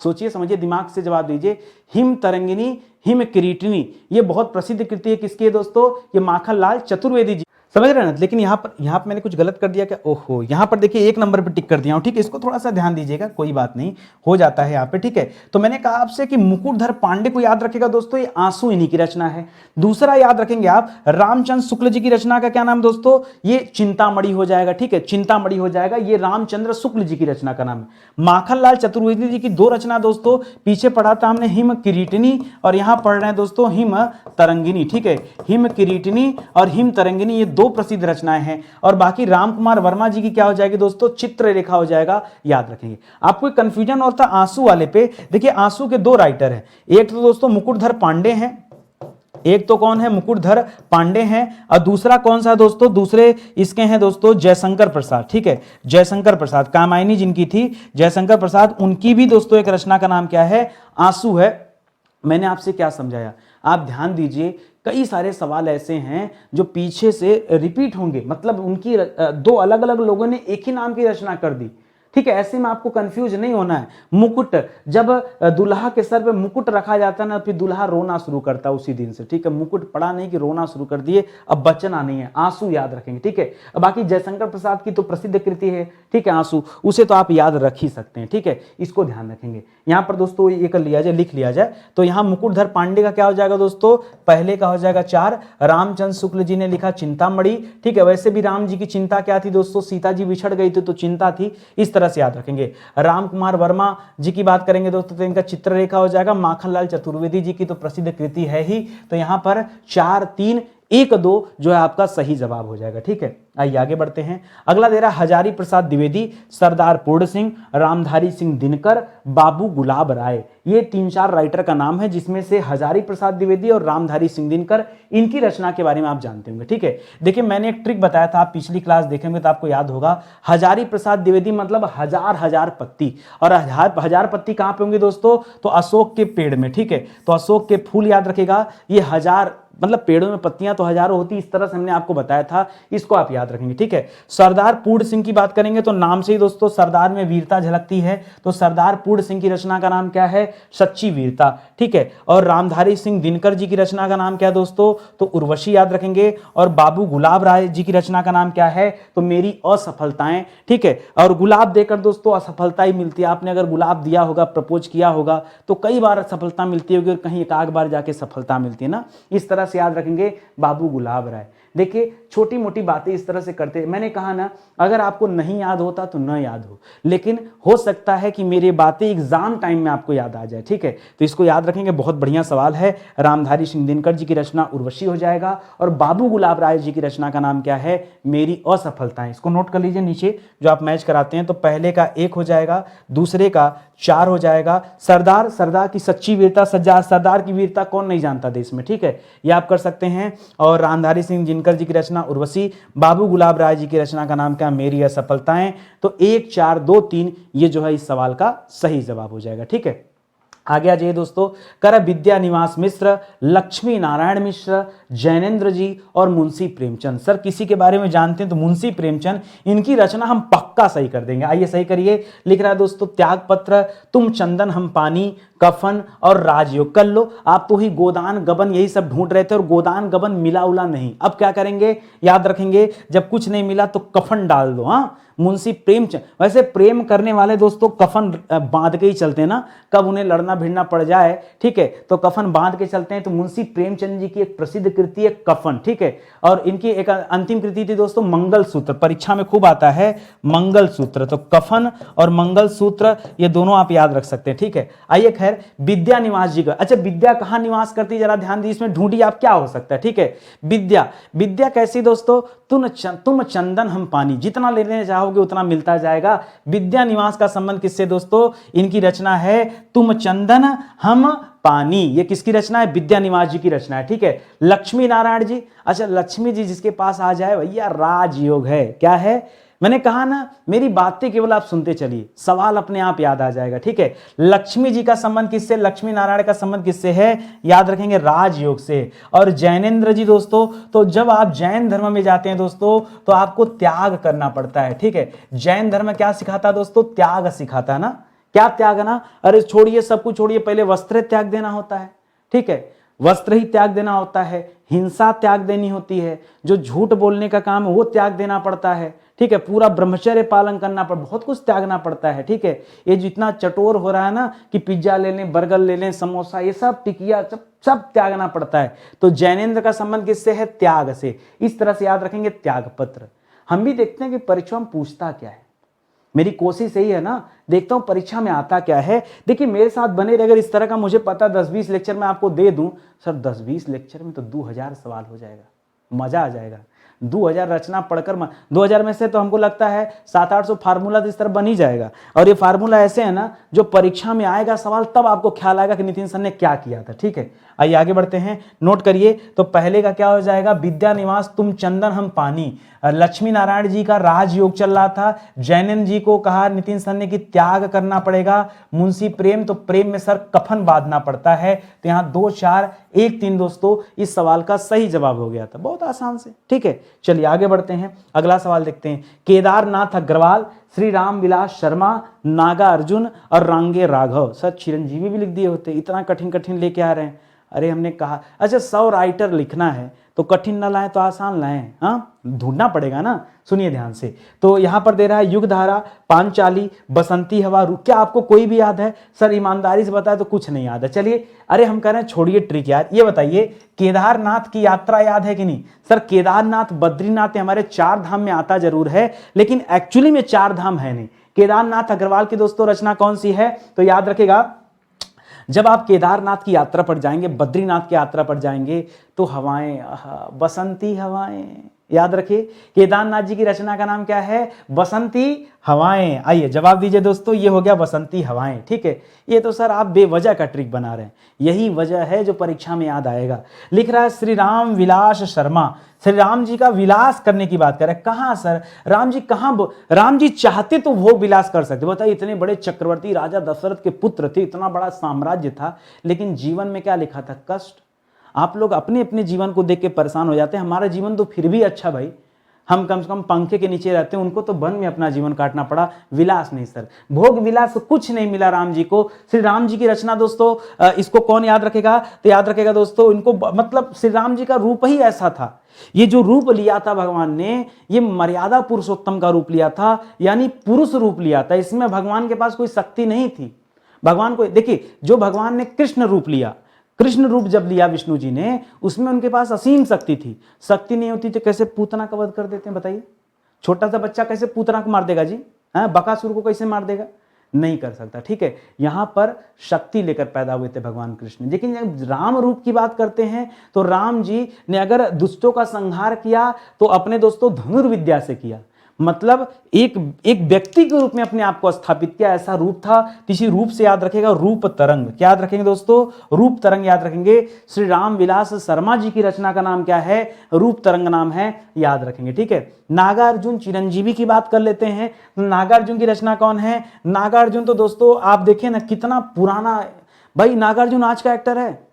सोचिए समझिए, दिमाग से जवाब दीजिए। हिम तरंगिनी हिम किरीटनी ये बहुत प्रसिद्ध कृति है। किसकी है दोस्तों? ये माखनलाल चतुर्वेदी जी। समझ रहे हैं ना? लेकिन यहाँ पर मैंने कुछ गलत कर दिया क्या? ओहो, यहाँ पर देखिए एक नंबर पे टिक कर दिया हूँ। ठीक है, इसको थोड़ा सा ध्यान दीजिएगा, कोई बात नहीं, हो जाता है यहाँ पे। ठीक है, तो मैंने कहा आपसे कि मुकुटधर पांडे को याद रखेगा दोस्तों, ये आंसू इन्हीं की रचना है। दूसरा याद रखेंगे आप, रामचंद्र शुक्ल जी की रचना का क्या नाम दोस्तों? ये चिंतामणि हो जाएगा। ठीक है, चिंतामणि हो जाएगा, ये रामचंद्र शुक्ल जी की रचना का नाम है। माखनलाल चतुर्वेदी जी की दो रचना दोस्तों, पीछे पढ़ा था हमने हिम किरीटनी और यहां पढ़ रहे हैं दोस्तों हिम तरंगिनी। ठीक है, हिम किरीटनी और हिम तरंगिनी ये दो प्रसिद्ध रचनाएं हैं। और बाकी रामकुमार वर्मा जी की क्या हो जाएगी दोस्तों? चित्ररेखा हो जाएगा, याद रखेंगे। आपको कंफ्यूजन और था आंसू वाले पे। देखिए आंसू के दो राइटर हैं, एक तो दोस्तों मुकुटधर पांडे हैं, एक तो कौन है? मुकुटधर पांडे हैं, और दूसरा कौन सा दोस्तों? दूसरे इसके हैं दोस्तों जयशंकर प्रसाद। ठीक है, जयशंकर प्रसाद, कामायनी जिनकी थी जयशंकर प्रसाद, उनकी भी दोस्तों एक रचना का नाम क्या है? आंसू है। मैंने आपसे क्या समझाया? आप ध्यान दीजिए, कई सारे सवाल ऐसे हैं जो पीछे से रिपीट होंगे, मतलब उनकी दो अलग अलग लोगों ने एक ही नाम की रचना कर दी, ठीक है। ऐसे में आपको कंफ्यूज नहीं होना है। मुकुट, जब दुल्हा के सर पे मुकुट रखा जाता है ना, फिर दुल्हा रोना शुरू करता है उसी दिन से, ठीक है। मुकुट पड़ा नहीं कि रोना शुरू कर दिए, अब बचना नहीं है, आंसू याद रखेंगे, ठीक है। बाकी जयशंकर प्रसाद की तो प्रसिद्ध कृति है, ठीक है, आंसू, उसे तो आप याद रख ही सकते हैं, ठीक है, इसको ध्यान रखेंगे। यहाँ पर दोस्तों ये कर लिया जाए, लिख लिया जाए, तो यहाँ मुकुटधर पांडे का क्या हो जाएगा दोस्तों, पहले का हो जाएगा 4। रामचंद्र शुक्ल जी ने लिखा चिंतामणि, ठीक है। वैसे भी राम जी की चिंता क्या थी दोस्तों, सीता जी बिछड़ गई थी तो चिंता थी, इस तरह से याद रखेंगे। राम कुमार वर्मा जी की बात करेंगे दोस्तों तो इनका चित्ररेखा हो जाएगा। माखनलाल चतुर्वेदी जी की तो प्रसिद्ध कृति है ही, तो यहां पर 4, 3, 1, 2 जो है आपका सही जवाब हो जाएगा, ठीक है। आइए आगे बढ़ते हैं। अगला दे रहा हजारी प्रसाद द्विवेदी, सरदार पूर्ण सिंह, रामधारी सिंह दिनकर, बाबू गुलाब राय। ये 3-4 राइटर का नाम है, जिसमें से हजारी प्रसाद द्विवेदी और रामधारी सिंह दिनकर, इनकी रचना के बारे में आप जानते होंगे, ठीक है। देखिए मैंने एक ट्रिक बताया था, आप पिछली क्लास देखेंगे तो आपको याद होगा। हजारी प्रसाद द्विवेदी मतलब हजार पत्ती, और हजार पत्ती कहां पे होंगे दोस्तों, तो अशोक के पेड़ में, ठीक है। तो अशोक के फूल याद रखेगा, ये हजार मतलब पेड़ों में पत्तियां तो हजारों होती, इस तरह से हमने आपको बताया था, इसको आप याद रखेंगे, ठीक है। सरदार पूर्ण सिंह की बात करेंगे तो नाम से ही दोस्तों सरदार में वीरता झलकती है, तो सरदार पूर्ण सिंह की रचना का नाम क्या है, सच्ची वीरता, ठीक है। और रामधारी सिंह दिनकर जी की रचना का नाम क्या है दोस्तों, तो उर्वशी याद रखेंगे। और बाबू गुलाब राय जी की रचना का नाम क्या है, तो मेरी असफलताएं, ठीक है। और गुलाब देकर दोस्तों असफलता ही मिलती है, आपने अगर गुलाब दिया होगा, प्रपोज किया होगा तो कई बार सफलता मिलती होगी और कहीं एक आध बार जाके सफलता मिलती है ना, इस तरह से याद रखेंगे बाबू गुलाब राय। देखिए छोटी मोटी बातें इस तरह से करते हैं, मैंने कहा ना अगर आपको नहीं याद होता तो न याद हो, लेकिन हो सकता है कि मेरी बातें एग्जाम टाइम में आपको याद आ जाए, ठीक है। तो इसको याद रखेंगे, बहुत बढ़िया सवाल है। रामधारी सिंह दिनकर जी की रचना उर्वशी हो जाएगा, और बाबू गुलाब राय जी की रचना का नाम क्या है, मेरी असफलताएं। इसको नोट कर लीजिए नीचे जो आप मैच कराते हैं, तो पहले का 1 हो जाएगा, दूसरे का 4 हो जाएगा। सरदार की सच्ची वीरता, सरदार की वीरता कौन नहीं जानता देश में, ठीक है, ये आप कर सकते हैं। और रामधारी सिंह दिनकर जी की रचना उर्वशी, बाबू गुलाब राय जी की रचना का नाम क्या, मेरी असफलताएं। तो 1, 4, 2, 3 ये जो है इस सवाल का सही जवाब हो जाएगा, ठीक है। आगे आ जाइए दोस्तों, कर विद्या निवास मिश्र, लक्ष्मी नारायण मिश्र, जैनेन्द्र जी और मुंशी प्रेमचंद। सर किसी के बारे में जानते हैं तो मुंशी प्रेमचंद, इनकी रचना हम पक्का सही कर देंगे। आइए सही करिए, लिख रहा है दोस्तों त्यागपत्र, तुम चंदन हम पानी, कफन और राजयोग। कर लो, आप तो ही गोदान गबन यही सब ढूंढ रहे थे और गोदान गबन मिला उला नहीं। अब क्या करेंगे, याद रखेंगे, जब कुछ नहीं मिला तो कफन डाल दो। हाँ, मुंशी प्रेमचंद, वैसे प्रेम करने वाले दोस्तों कफन बांध के ही चलते हैं ना, कब उन्हें लड़ना भिड़ना पड़ जाए, ठीक है, तो कफन बांध के चलते हैं। तो मुंशी प्रेमचंद जी की एक प्रसिद्ध कृति है कफन, ठीक है। और इनकी एक अंतिम कृति थी दोस्तों मंगलसूत्र, परीक्षा में खूब आता है मंगलसूत्र। तो कफन और मंगलसूत्र ये दोनों आप याद रख सकते हैं, ठीक है। आइए खैर, विद्या निवास जी का, अच्छा विद्या कहाँ निवास करती है जरा ध्यान दीजिए, इसमें ढूंढिए आप क्या हो सकता है, ठीक है। विद्या कैसी दोस्तों, तुम चंदन हम पानी, जितना लेने चाहोगे उतना मिलता जाएगा। विद्या निवास का संबंध किससे दोस्तों, इनकी रचना है तुम चंदन हम पानी, ये किसकी रचना है, विद्या निवास जी की रचना है, ठीक है। लक्ष्मी नारायण जी, अच्छा लक्ष्मी जी जिसके पास आ जाए भैया राजयोग है, क्या है, मैंने कहा ना मेरी बातें केवल आप सुनते चलिए, सवाल अपने आप याद आ जाएगा, ठीक है। लक्ष्मी जी का संबंध किससे, लक्ष्मी नारायण का संबंध किससे है, याद रखेंगे राजयोग से। और जैनेन्द्र जी दोस्तों, तो जब आप जैन धर्म में जाते हैं दोस्तों तो आपको त्याग करना पड़ता है, ठीक है। जैन धर्म क्या सिखाता है दोस्तों, त्याग सिखाता है ना। क्या त्याग ना, अरे छोड़िए सब कुछ छोड़िए, पहले वस्त्र त्याग देना होता है, ठीक है, वस्त्र ही त्याग देना होता है, हिंसा त्याग देनी होती है, जो झूठ बोलने का काम है वो त्याग देना पड़ता है, ठीक है, पूरा ब्रह्मचर्य पालन करना पड़ता, बहुत कुछ त्यागना पड़ता है, ठीक है। ये जितना चटोर हो रहा है ना कि पिज्जा ले लें, बर्गर ले लें, समोसा, ये सब टिकिया सब त्यागना पड़ता है। तो जैनेन्द्र का संबंध किससे है, त्याग से। इस तरह से याद रखेंगे त्यागपत्र। हम भी देखते हैं कि परीक्षा में पूछता क्या है, मेरी कोशिश यही है ना, देखता हूं परीक्षा में आता क्या है। देखिए मेरे साथ बने रहे, अगर इस तरह का मुझे पता 10-20 लेक्चर में आपको दे दूं, सर 10-20 लेक्चर में तो 2000 सवाल हो जाएगा, मजा आ जाएगा। 2000 रचना पढ़कर 2000 में से तो हमको लगता है 700-800 फार्मूला तो इस तरह बन ही जाएगा। और ये फार्मूला ऐसे है ना जो परीक्षा में आएगा सवाल तब आपको ख्याल आएगा कि नितिन सर ने क्या किया था, ठीक है। आइए आगे बढ़ते हैं, नोट करिए। तो पहले का क्या हो जाएगा, विद्या निवास तुम चंदन हम पानी, लक्ष्मी नारायण जी का राजयोग चल रहा था। जैनेन्द्र जी को कहा नितिन सर ने कि त्याग करना पड़ेगा। मुंशी प्रेम, तो प्रेम में सर कफन बांधना पड़ता है। तो यहाँ 2 4 1 3 दोस्तों इस सवाल का सही जवाब हो गया था, बहुत आसान से। ठीक है, चलिए आगे बढ़ते हैं, अगला सवाल देखते हैं। केदारनाथ अग्रवाल, श्री राम विलास शर्मा, नागा अर्जुन और रांगे राघव। सर चिरंजीवी भी लिख दिए होते, इतना कठिन कठिन लेके आ रहे हैं। अरे हमने कहा अच्छा 100 राइटर लिखना है तो कठिन ना लाएं तो आसान लाएं, हाँ ढूंढना पड़ेगा ना। सुनिए ध्यान से, तो यहां पर दे रहा है युगधारा, पांचाली, बसंती हवा, क्या आपको कोई भी याद है? सर ईमानदारी से बताए तो कुछ नहीं याद है। चलिए, अरे हम कह रहे हैं छोड़िए ट्रिक यार, ये बताइए केदारनाथ की यात्रा याद है कि नहीं? सर केदारनाथ बद्रीनाथ हमारे 4 धाम में आता जरूर है, लेकिन एक्चुअली में 4 धाम है नहीं। केदारनाथ अग्रवाल की दोस्तों रचना कौन सी है? तो याद रखेगा, जब आप केदारनाथ की यात्रा पर जाएंगे, बद्रीनाथ की यात्रा पर जाएंगे, तो हवाएं, बसंती हवाएं, याद रखिए केदारनाथ जी की रचना का नाम क्या है? बसंती हवाएं। आइए जवाब दीजिए दोस्तों, ये हो गया बसंती हवाएं। ठीक है, ये तो सर आप बेवजह का ट्रिक बना रहे हैं, यही वजह है जो परीक्षा में याद आएगा। लिख रहा है श्री राम विलास शर्मा, श्री राम जी का विलास करने की बात कर रहे हैं। कहां सर राम जी, कहां? राम जी चाहते तो वो विलास कर सकते, बताइए इतने बड़े चक्रवर्ती राजा दशरथ के पुत्र थे, इतना बड़ा साम्राज्य था, लेकिन जीवन में क्या लिखा था? कष्ट। आप लोग अपने अपने जीवन को देख के परेशान हो जाते हैं, हमारा जीवन तो फिर भी अच्छा भाई, हम कम से कम पंखे के नीचे रहते हैं, उनको तो वन में अपना जीवन काटना पड़ा, विलास नहीं सर, भोग विलास कुछ नहीं मिला राम जी को। श्री राम जी की रचना दोस्तों, इसको कौन याद रखेगा? तो याद रखेगा दोस्तों इनको, मतलब श्री राम जी का रूप ही ऐसा था, ये जो रूप लिया था भगवान ने, ये मर्यादा पुरुषोत्तम का रूप लिया था, यानी पुरुष रूप लिया था। इसमें भगवान के पास कोई शक्ति नहीं थी। भगवान को देखिए, जो भगवान ने कृष्ण रूप लिया, कृष्ण रूप जब लिया विष्णु जी ने, उसमें उनके पास असीम शक्ति थी। शक्ति नहीं होती तो कैसे पूतना का वध कर देते हैं बताइए? छोटा सा बच्चा कैसे पूतना को मार देगा जी? बकासुर को कैसे मार देगा? नहीं कर सकता। ठीक है, यहां पर शक्ति लेकर पैदा हुए थे भगवान कृष्ण। लेकिन जब राम रूप की बात करते हैं तो राम जी ने अगर दुष्टों का संहार किया तो अपने दोस्तों धनुर्विद्या से किया, मतलब एक व्यक्ति के रूप में अपने आप को स्थापित किया, ऐसा रूप था। किसी रूप से याद रखेगा, रूप तरंग। क्या याद रखेंगे दोस्तों? रूप तरंग याद रखेंगे। श्री राम विलास शर्मा जी की रचना का नाम क्या है? रूप तरंग नाम है, याद रखेंगे। ठीक है, नागार्जुन चिरंजीवी की बात कर लेते हैं। नागार्जुन की रचना कौन है? नागार्जुन तो दोस्तों आप देखें ना कितना पुराना भाई, नागार्जुन आज का एक्टर है,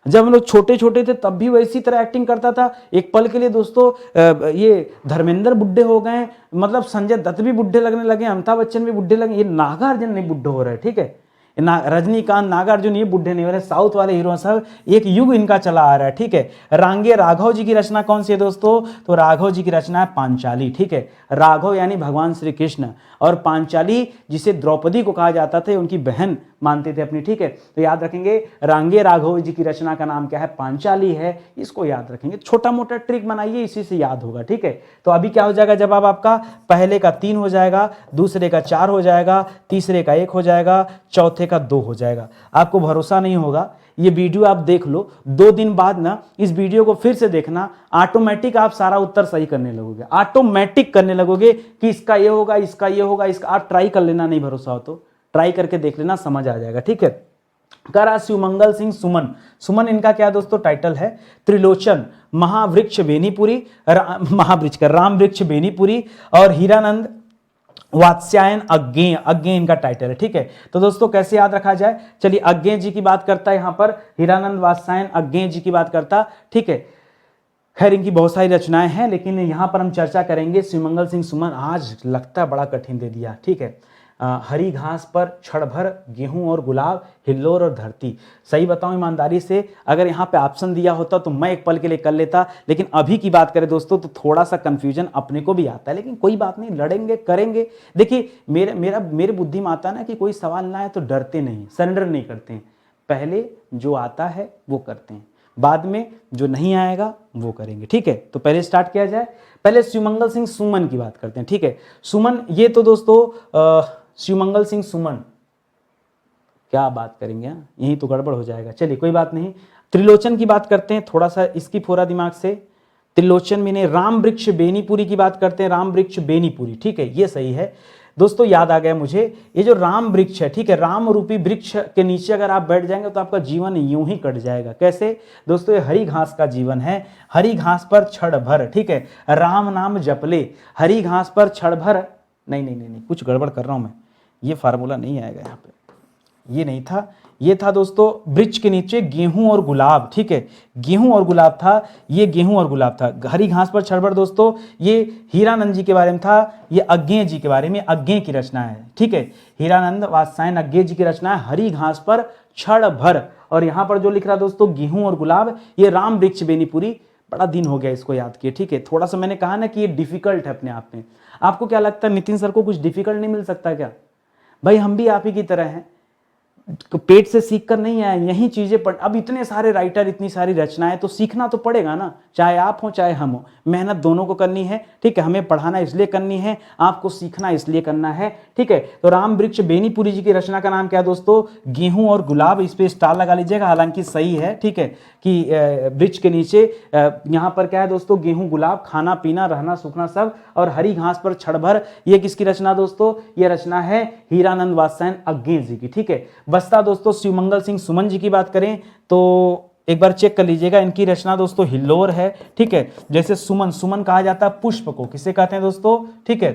जब हम लोग छोटे छोटे थे तब भी वैसी तरह एक्टिंग करता था। एक पल के लिए दोस्तों ये धर्मेंद्र बुढ़े हो गए, मतलब संजय दत्त भी बुढ़े लगने लगे, अमिताभ बच्चन भी बुढ़े लगे, ये नागार्जुन नहीं बुढ़े हो रहे। ठीक है, रजनीकांत, नागार्जुन ये बुढ़े नहीं हो रहे, साउथ वाले हीरो सब, एक युग इनका चला आ रहा है। ठीक है, रांगे राघव जी की रचना कौन सी है दोस्तों? तो राघव जी की रचना है पांचाली। ठीक है, राघव यानी भगवान श्री कृष्ण, और पांचाली जिसे द्रौपदी को कहा जाता था, उनकी बहन मानते थे अपनी। ठीक है, तो याद रखेंगे रांगे राघव जी की रचना का नाम क्या है? पांचाली है, इसको याद रखेंगे। छोटा मोटा ट्रिक बनाइए, इसी से याद होगा। ठीक है, तो अभी क्या हो जाएगा जवाब आपका? पहले का 3 हो जाएगा, दूसरे का 4 हो जाएगा, तीसरे का 1 हो जाएगा, चौथे का 2 हो जाएगा। आपको भरोसा नहीं होगा, ये वीडियो आप देख लो, 2 दिन बाद ना इस वीडियो को फिर से देखना, ऑटोमेटिक आप सारा उत्तर सही करने लगोगे, ऑटोमेटिक करने लगोगे कि इसका ये होगा, इसका ये होगा, इसका। आप ट्राई कर लेना, नहीं भरोसा हो तो ट्राई करके देख लेना, समझ आ जाएगा। ठीक है, करा शिवमंगल सिंह सुमन। सुमन इनका क्या दोस्तों टाइटल है? त्रिलोचन, महावृक्ष बेनीपुरी, महावृक्ष का राम वृक्ष बेनीपुरी, और हीरानंद वात्स्यायन अज्ञेय, अज्ञेय इनका टाइटल है। ठीक है, तो दोस्तों कैसे याद रखा जाए? चलिए, अज्ञेय जी की बात करता है यहां पर, हीरानंद वात्स्यायन अज्ञेय जी की बात करता। ठीक है, खैर इनकी बहुत सारी रचनाएं हैं, लेकिन यहां पर हम चर्चा करेंगे शिवमंगल सिंह सुमन। आज लगता है बड़ा कठिन दे दिया। ठीक है, हरी घास पर क्षण भर गेहूं और गुलाब, हिल्लोर और धरती। सही बताऊं ईमानदारी से, अगर यहाँ पे ऑप्शन दिया होता तो मैं एक पल के लिए कर लेता, लेकिन अभी की बात करें दोस्तों तो थोड़ा सा कंफ्यूजन अपने को भी आता है, लेकिन कोई बात नहीं, लड़ेंगे करेंगे। देखिए मेरे बुद्धि में आता है ना कि कोई सवाल ना आए तो डरते नहीं, सरेंडर नहीं करते हैं। पहले जो आता है वो करते हैं, बाद में जो नहीं आएगा वो करेंगे। ठीक है, तो पहले स्टार्ट किया जाए। पहले शिवमंगल सिंह सुमन की बात करते हैं। ठीक है, सुमन, ये तो दोस्तों शिवमंगल सिंह सुमन, क्या बात करेंगे, यही तो गड़बड़ हो जाएगा। चलिए कोई बात नहीं, त्रिलोचन की बात करते हैं, थोड़ा सा इसकी फोड़ा दिमाग से। त्रिलोचन में राम वृक्ष बेनीपुरी की बात करते हैं, राम वृक्ष बेनीपुरी। ठीक है, ये सही है। दोस्तों याद आ गया मुझे, ये जो राम वृक्ष है, ठीक है, राम रूपी वृक्ष के नीचे अगर आप बैठ जाएंगे तो आपका जीवन यूं ही कट जाएगा। कैसे दोस्तों, ये हरी घास का जीवन है, हरी घास पर क्षण भर, ठीक है, राम नाम जपले, हरी घास पर क्षण भर, नहीं नहीं नहीं नहीं, कुछ गड़बड़ कर रहा हूं मैं, ये फार्मूला नहीं आएगा यहाँ पे, ये नहीं था, ये था दोस्तों वृक्ष के नीचे गेहूं और गुलाब, ठीक है, गेहूं और गुलाब था, ये गेहूं और गुलाब था। हरी घास पर क्षण भर दोस्तों ये हीरानंद जी के बारे में था, ये अज्ञेय जी के बारे में, अज्ञेय की रचना है, ठीक है, हीरानंद वात्स्यायन अज्ञेय जी की रचना है, हरी घास पर क्षण भर। और यहाँ पर जो लिख रहा दोस्तों गेहूं और गुलाब, ये राम वृक्ष बेनीपुरी, बड़ा दिन हो गया इसको याद किए, ठीक है, थोड़ा सा मैंने कहा ना कि ये डिफिकल्ट है अपने आप में। आपको क्या लगता है नितिन सर को कुछ डिफिकल्ट नहीं मिल सकता क्या? भाई हम भी आप ही की तरह हैं, पेट से सीख कर नहीं आए, यही चीजें पढ़, अब इतने सारे राइटर, इतनी सारी रचनाएं, तो सीखना तो पड़ेगा ना, चाहे आप हो चाहे हम हो, मेहनत दोनों को करनी है, ठीक है, हमें पढ़ाना इसलिए करनी है, आपको सीखना इसलिए करना है, ठीक है। तो राम वृक्ष बेनीपुरी जी की रचना का नाम क्या है दोस्तों? गेहूं और गुलाब, इस पे स्टार लगा लीजिएगा, हालांकि सही है, ठीक है, कि वृक्ष के नीचे यहाँ पर क्या है दोस्तों, गेहूं गुलाब, खाना पीना रहना सूखना सब, और हरी घास पर क्षण भर, ये किसकी रचना दोस्तों? ये रचना है हीरानंद वात्स्यायन अज्ञेय जी की, ठीक है। बस्ता दोस्तों शिवमंगल सिंह सुमन जी की बात करें तो एक बार चेक कर लीजिएगा, इनकी रचना दोस्तों हिल्लोर है, ठीक है। जैसे सुमन, सुमन कहा जाता है पुष्प को, किसे कहते हैं दोस्तों? ठीक है,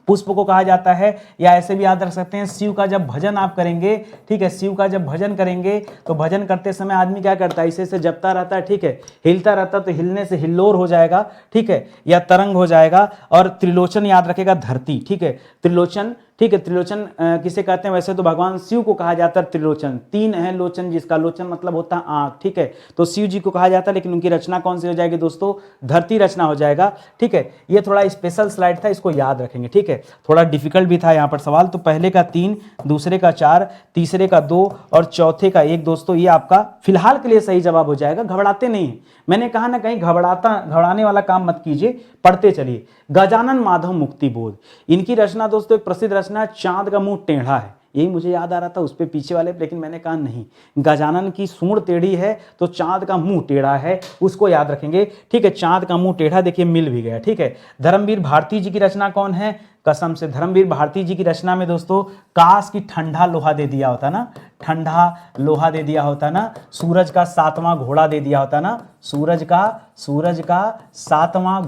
पुष्प को कहा जाता है, या ऐसे भी याद रख सकते हैं, शिव का जब भजन आप करेंगे, ठीक है, शिव का जब भजन करेंगे तो भजन करते समय आदमी क्या करता है, इसे जपता रहता है, ठीक है, हिलता रहता है, तो हिलने से हिल्लोर हो जाएगा, ठीक है, या तरंग हो जाएगा। और त्रिलोचन याद रखेगा धरती, ठीक है, त्रिलोचन, ठीक है, त्रिलोचन किसे कहते हैं? वैसे तो भगवान शिव को कहा जाता है त्रिलोचन, तीन है लोचन, जिसका लोचन मतलब होता है आंख, ठीक है, तो शिव जी को कहा जाता है, लेकिन उनकी रचना कौन सी हो जाएगी दोस्तों? धरती रचना हो जाएगा, ठीक है। ये थोड़ा स्पेशल स्लाइड था, इसको याद रखेंगे, ठीक है, थोड़ा डिफिकल्ट भी था यहाँ पर सवाल। तो पहले का 3, दूसरे का 4, तीसरे का 2 और चौथे का 1 दोस्तों, ये आपका फिलहाल के लिए सही जवाब हो जाएगा। घबराते नहीं, मैंने कहा ना कहीं घबराने वाला काम मत कीजिए, पढ़ते चलिए। गजानन माधव मुक्ति बोध, इनकी रचना दोस्तों एक प्रसिद्ध रचना, चांद का मुंह टेढ़ा है, यही मुझे याद आ रहा था उस पे पीछे वाले, लेकिन मैंने कहा नहीं, गजानन की सूंड टेढ़ी है तो चांद का मुंह टेढ़ा है, उसको याद रखेंगे, ठीक है, चांद का मुंह टेढ़ा, देखिए मिल भी गया, ठीक है। धर्मवीर भारती जी की रचना कौन है? कसम से धर्मवीर भारती जी की रचना में दोस्तों, काश की ठंडा लोहा दे दिया होता ना, ठंडा लोहा दे दिया होता ना, सूरज का 7वां घोड़ा दे दिया होता ना, सूरज का 7वां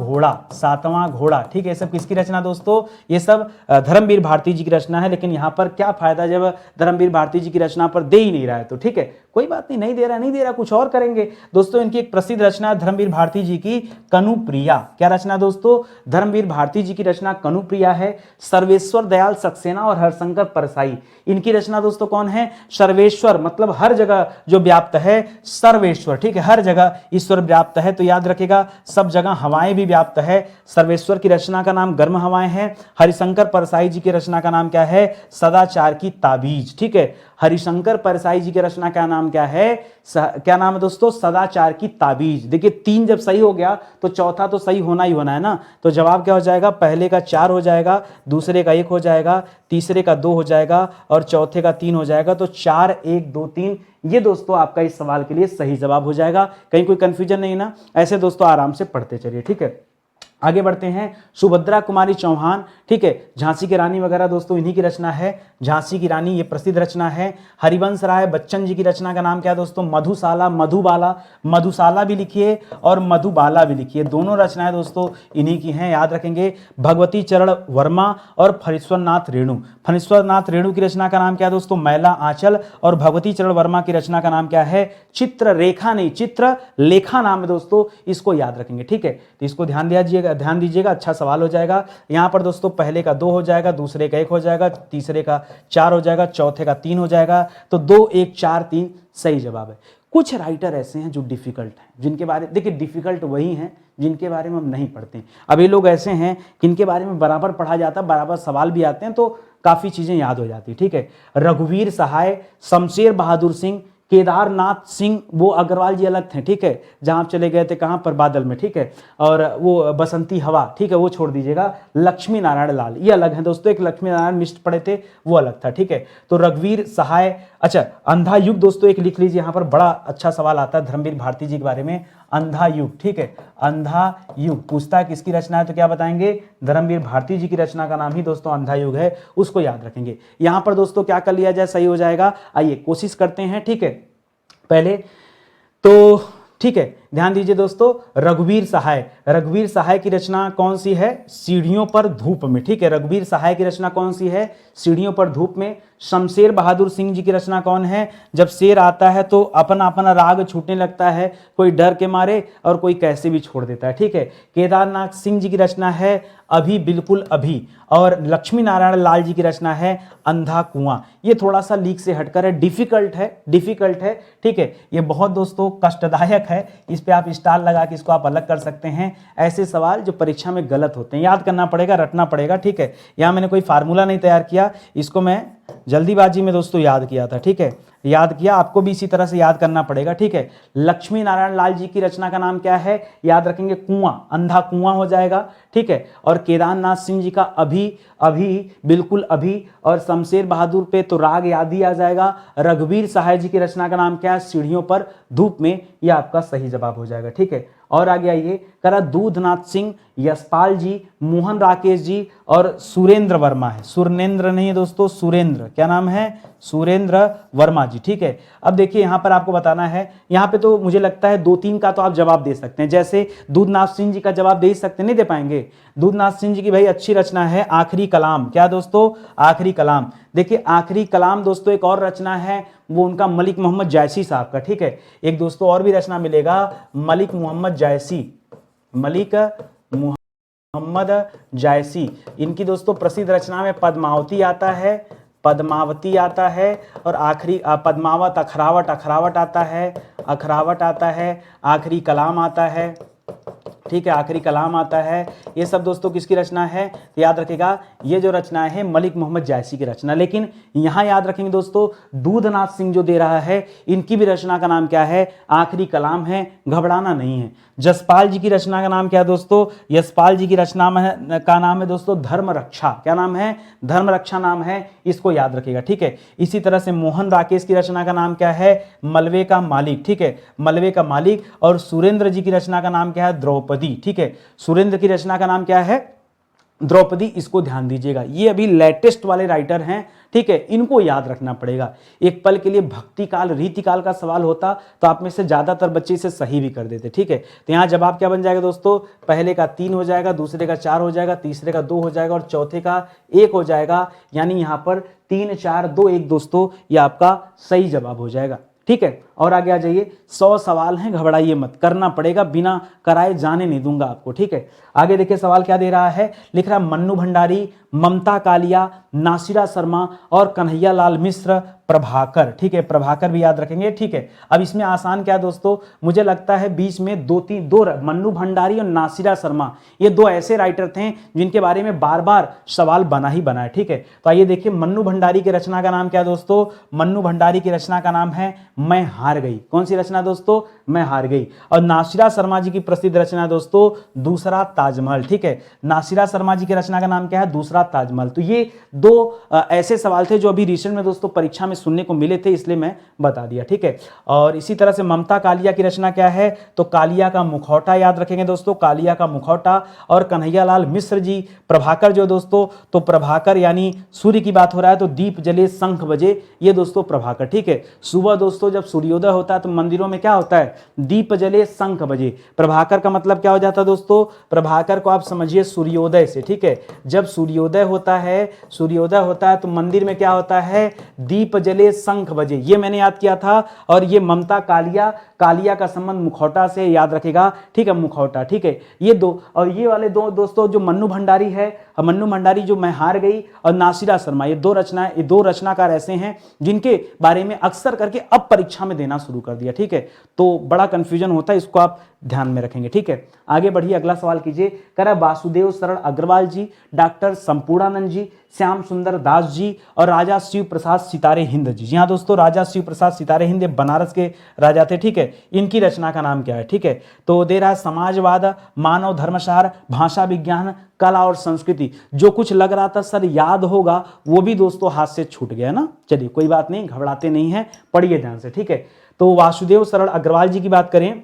घोड़ा, ठीक है। सब किसकी रचना दोस्तों? ये सब धर्मवीर भारती जी की रचना है, लेकिन यहाँ पर क्या फायदा जब धर्मवीर भारती जी की रचना पर दे ही नहीं रहा है, तो ठीक है, कोई बात नहीं, नहीं दे रहा, कुछ और करेंगे दोस्तों। इनकी एक प्रसिद्ध रचना है धर्मवीर भारती जी की कनुप्रिया, क्या रचना दोस्तों? धर्मवीर भारती जी की रचना कनुप्रिया है। सर्वेश्वर दयाल सक्सेना और हरशंकर परसाई, इनकी रचना दोस्तों कौन है? सर्वेश्वर मतलब हर जगह जो व्याप्त है, सर्वेश्वर, ठीक है, हर जगह ईश्वर व्याप्त है, तो याद रखेगा सब जगह हवाएं भी व्याप्त है। सर्वेश्वर की रचना का नाम गर्म हवाएं है। हरिशंकर परसाई जी की रचना का नाम क्या है? सदाचार की ताबीज, ठीक है, हरिशंकर परसाई जी की रचना का नाम क्या है? क्या नाम है दोस्तों? सदाचार की ताबीज। देखिए 3 जब सही हो गया तो चौथा तो सही होना ही होना है ना, तो जवाब क्या हो जाएगा? पहले का 4 हो जाएगा, दूसरे का 1 हो जाएगा, तीसरे का 2 हो जाएगा और चौथे का 3 हो जाएगा, तो 4 1 2 3, ये दोस्तों आपका इस सवाल के लिए सही जवाब हो जाएगा। कहीं कोई कंफ्यूजन नहीं ना, ऐसे दोस्तों आराम से पढ़ते चलिए, ठीक है। आगे बढ़ते हैं, सुभद्रा कुमारी चौहान, ठीक है, झांसी की रानी वगैरह दोस्तों इन्हीं की रचना है, झांसी की रानी, ये प्रसिद्ध रचना है। हरिवंश राय बच्चन जी की रचना का नाम क्या है दोस्तों? मधुशाला, मधुबाला, मधुशाला भी लिखिए और मधुबाला भी लिखिए, दोनों रचनाएं दोस्तों इन्हीं की हैं, याद रखेंगे। भगवती चरण वर्मा और फणीश्वरनाथ रेणु, फणीश्वरनाथ रेणु की रचना का नाम क्या है दोस्तों? मैला आंचल, और भगवती चरण वर्मा की रचना का नाम क्या है? चित्ररेखा, नहीं चित्रलेखा नाम है दोस्तों, इसको याद रखेंगे, ठीक है, तो इसको ध्यान दीजिएगा, अच्छा सवाल हो जाएगा। यहां पर दोस्तों पहले का 2 हो जाएगा, दूसरे का 1 हो जाएगा, तीसरे का 4 हो जाएगा, चौथे का 3 हो जाएगा, तो 2 1 4 3 सही जवाब है। कुछ राइटर ऐसे हैं जो डिफिकल्ट हैं, जिनके बारे, देखिए डिफिकल्ट वही हैं जिनके बारे में हम नहीं पढ़ते हैं। अब ये लोग ऐसे हैं कि इनके बारे में बराबर पढ़ा जाता है, बराबर सवाल भी आते हैं, तो काफी चीजें याद हो जाती, ठीक है। रघुवीर सहाय, शमशेर बहादुर सिंह, केदारनाथ सिंह, वो अग्रवाल जी अलग थे, ठीक है, जहां आप चले गए थे कहां पर? बादल में, ठीक है, और वो बसंती हवा, ठीक है, वो छोड़ दीजिएगा। लक्ष्मी नारायण लाल, ये अलग है दोस्तों, एक लक्ष्मी नारायण मिश्र पढ़े थे, वो अलग था, ठीक है। तो रघुवीर सहाय, अच्छा, अंधा युग दोस्तों एक लिख लीजिए, यहाँ पर बड़ा अच्छा सवाल आता है धर्मवीर भारती जी के बारे में। अंधा युग, ठीक है, अंधा युग पूछता है किसकी रचना है, तो क्या बताएंगे, धर्मवीर भारती जी की रचना का नाम ही दोस्तों अंधा युग है, उसको याद रखेंगे। यहाँ पर दोस्तों क्या कर लिया जाए सही हो जाएगा, आइए कोशिश करते हैं, ठीक है। पहले तो ठीक है, ध्यान दीजिए दोस्तों, रघुवीर सहाय, रघुवीर सहाय की रचना कौन सी है, सीढ़ियों पर धूप में, ठीक है, रघुवीर सहाय की रचना कौन सी है, सीढ़ियों पर धूप में। शमशेर बहादुर सिंह जी की रचना कौन है, जब शेर आता है तो अपना अपना राग छूटने लगता है, कोई डर के मारे और कोई कैसे भी छोड़ देता है, ठीक है। केदारनाथ सिंह जी की रचना है अभी बिल्कुल अभी, और लक्ष्मी नारायण लाल जी की रचना है अंधा कुआं। ये थोड़ा सा लीक से हटकर है, डिफिकल्ट है, डिफिकल्ट है, ठीक है, ये बहुत दोस्तों कष्टदायक है, इस पे आप स्टार लगा के इसको आप अलग कर सकते हैं। ऐसे सवाल जो परीक्षा में गलत होते हैं, याद करना पड़ेगा, रटना पड़ेगा, ठीक है। यहाँ मैंने कोई फार्मूला नहीं तैयार किया, इसको मैं जल्दीबाजी में दोस्तों याद किया था, ठीक है, याद किया, आपको भी इसी तरह से याद करना पड़ेगा, ठीक है। लक्ष्मी नारायण लाल जी की रचना का नाम क्या है, याद रखेंगे कुआं, अंधा कुआं हो जाएगा, ठीक है। और केदारनाथ सिंह जी का अभी अभी बिल्कुल अभी, और शमशेर बहादुर पे तो राग याद ही आ जाएगा। रघुवीर सहाय जी की रचना का नाम क्या है, सीढ़ियों पर धूप में, यह आपका सही जवाब हो जाएगा, ठीक है। और आगे आइए, करा दूधनाथ सिंह, यशपाल जी, मोहन राकेश जी और सुरेंद्र वर्मा है, सुरेंद्र नहीं है दोस्तों, सुरेंद्र, क्या नाम है, सुरेंद्र वर्मा जी, ठीक है। अब देखिए यहाँ पर आपको बताना है, यहाँ पे तो मुझे लगता है 2-3 का तो आप जवाब दे सकते हैं, जैसे दूधनाथ सिंह जी का जवाब दे सकते, नहीं दे पाएंगे। दूधनाथ सिंह जी की भाई अच्छी रचना है आखिरी कलाम, क्या दोस्तों, आखिरी कलाम। देखिए आखिरी कलाम दोस्तों एक और रचना है, वो उनका मलिक मोहम्मद जायसी साहब का, ठीक है। एक दोस्तों और भी रचना मिलेगा, मलिक मोहम्मद जायसी, मलिक मोहम्मद जायसी, इनकी दोस्तों प्रसिद्ध रचना में पद्मावती आता है, पद्मावती आता है, और आखिरी पद्मावत, अखरावट, अखरावट आता है, अखरावट आता है, आखिरी कलाम आता है, ठीक है, आखिरी कलाम आता है। ये सब दोस्तों किसकी रचना है, तो याद रखिएगा ये जो रचना है मलिक मोहम्मद जायसी की रचना। लेकिन यहाँ याद रखेंगे दोस्तों, दूधनाथ सिंह जो दे रहा है, इनकी भी रचना का नाम क्या है, आखिरी कलाम है, घबराना नहीं है। जसपाल जी की रचना का नाम क्या है दोस्तों, यशपाल जी की रचना का नाम है दोस्तों धर्म रक्षा, क्या नाम है, धर्म रक्षा नाम है, इसको याद रखिएगा, ठीक है। इसी तरह से मोहन राकेश की रचना का नाम क्या है, मलबे का मालिक, ठीक है, मलबे का मालिक। और सुरेंद्र जी की रचना का नाम क्या है, द्रौपदी, ठीक है, सुरेंद्र की रचना का नाम क्या है, द्रौपदी, इसको ध्यान दीजिएगा, ये अभी लेटेस्ट वाले राइटर हैं, ठीक है, इनको याद रखना पड़ेगा। एक पल के लिए भक्ति काल, रीति काल का सवाल होता तो आप में से ज्यादातर बच्चे इसे सही भी कर देते, ठीक है। तो यहाँ जवाब क्या बन जाएगा दोस्तों, पहले का 3 हो जाएगा, दूसरे का 4 हो जाएगा, तीसरे का 2 हो जाएगा और चौथे का 1 हो जाएगा, यानी यहाँ पर 3, 4, 2, 1 दोस्तों, ये आपका सही जवाब हो जाएगा, ठीक है। और आगे आ जाइए, 100 सवाल हैं, घबराइए मत, करना पड़ेगा, बिना कराए जाने नहीं दूंगा आपको, ठीक है। आगे देखिए सवाल क्या दे रहा है, लिख रहा है मन्नू भंडारी, ममता कालिया, नासिरा शर्मा और कन्हैया लाल मिश्र, प्रभाकर, ठीक है, प्रभाकर भी याद रखेंगे, ठीक है। अब इसमें आसान क्या दोस्तों, मुझे लगता है बीच में दो मन्नू भंडारी और नासिरा शर्मा, ये 2 ऐसे राइटर थे जिनके बारे में बार बार सवाल बना ही बना है, ठीक है। तो आइए देखिए, मन्नू भंडारी की रचना का नाम क्या दोस्तों, मन्नू भंडारी की रचना का नाम है मैं हार गई, कौन सी रचना दोस्तों, मैं हार गई। और नासिरा शर्मा जी की प्रसिद्ध रचना दोस्तों दूसरा ताजमहल, ठीक है, नासिरा शर्मा जी की रचना का नाम क्या है, दूसरा ताजमहल। तो ये 2 ऐसे सवाल थे जो अभी रिसेंट में दोस्तों परीक्षा में सुनने को मिले थे, इसलिए मैं बता दिया, ठीक है। और इसी तरह से ममता कालिया की रचना क्या है, तो कालिया का मुखौटा याद रखेंगे दोस्तों, कालिया का मुखौटा। और कन्हैया लाल मिश्र जी, प्रभाकर जो दोस्तों, तो प्रभाकर यानी सूर्य की बात हो रहा है तो दीप जले शंख बजे, ये दोस्तों प्रभाकर, ठीक है। सुबह दोस्तों जब सूर्योदय होता है तो मंदिरों में क्या होता है, दीप जले शंख बजे, प्रभाकर का मतलब क्या हो जाता है दोस्तों, प्रभाकर को आप समझिए सूर्योदय से, ठीक है। जब सूर्योदय होता है, सूर्योदय होता है तो मंदिर में क्या होता है, दीप जले शंख बजे, ये मैंने याद किया था। और ये ममता कालिया, कालिया का संबंध मुखौटा से, याद रखेगा, ठीक है, मुखौटा, ठीक है। ये 2 और ये वाले 2 दोस्तों जो मन्नू भंडारी है, मन्नू भंडारी जो मैं हार गई, और नासिरा शर्मा, ये 2 रचनाएं, ये 2 रचनाकार ऐसे हैं जिनके बारे में अक्सर करके अब परीक्षा में देना शुरू कर दिया, ठीक है। तो बड़ा कंफ्यूजन होता है, इसको आप ध्यान में रखेंगे, ठीक है। आगे बढ़िए, अगला सवाल कीजिए, कह रहा वासुदेव शरण अग्रवाल जी, डॉक्टर संपूर्णानंद जी, श्याम सुंदर दास जी और राजा शिव प्रसाद सितारे हिंद जी। जी हाँ दोस्तों, राजा शिव प्रसाद सितारे हिंद बनारस के राजा थे, ठीक है। इनकी रचना का नाम क्या है, ठीक है। तो दे रहा है समाजवाद, मानव धर्मसार, भाषा विज्ञान, कला और संस्कृति। जो कुछ लग रहा था सर याद होगा वो भी दोस्तों हाथ से छूट गया ना। चलिए कोई बात नहीं, घबराते नहीं है, पढ़िए ध्यान से, ठीक है। तो वासुदेव सरल अग्रवाल जी की बात करें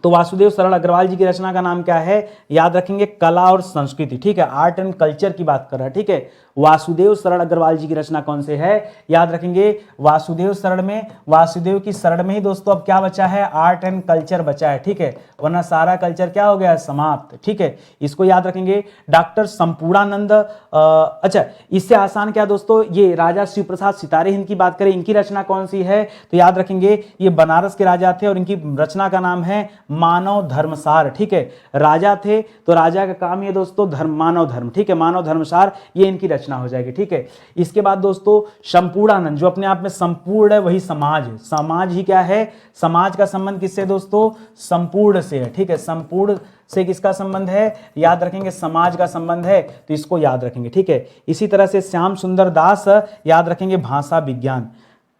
तो वासुदेव सरल अग्रवाल जी की रचना का नाम क्या है, याद रखेंगे कला और संस्कृति, ठीक है, आर्ट एंड कल्चर की बात कर रहा है, ठीक है। वासुदेव सरल अग्रवाल जी की रचना कौन से है, याद रखेंगे वासुदेव सरल में, वासुदेव की सरल में ही दोस्तों अब क्या बचा है, आर्ट एंड कल्चर बचा है, ठीक है, वरना सारा कल्चर क्या हो गया, समाप्त, ठीक है, इसको याद रखेंगे। डॉक्टर संपूर्णानंद, अच्छा इससे आसान क्या दोस्तों, ये राजा शिव प्रसाद सितारे हिंद की बात करें, इनकी रचना कौन सी है, तो याद रखेंगे ये बनारस के राजा थे और इनकी रचना का नाम है मानव धर्मसार, ठीक है, राजा थे तो राजा का काम ये दोस्तों धर्म, मानव धर्म, ठीक है, मानव धर्मसार, ये इनकी रचना हो जाएगी, ठीक है। इसके बाद दोस्तों संपूर्णानंद, जो अपने आप में संपूर्ण है वही समाज है, समाज ही क्या है, समाज का संबंध किससे दोस्तों, संपूर्ण से है, ठीक है, संपूर्ण से किसका संबंध है, याद रखेंगे समाज का संबंध है, तो इसको याद रखेंगे, ठीक है। इसी तरह से श्याम सुंदर दास, याद रखेंगे भाषा विज्ञान।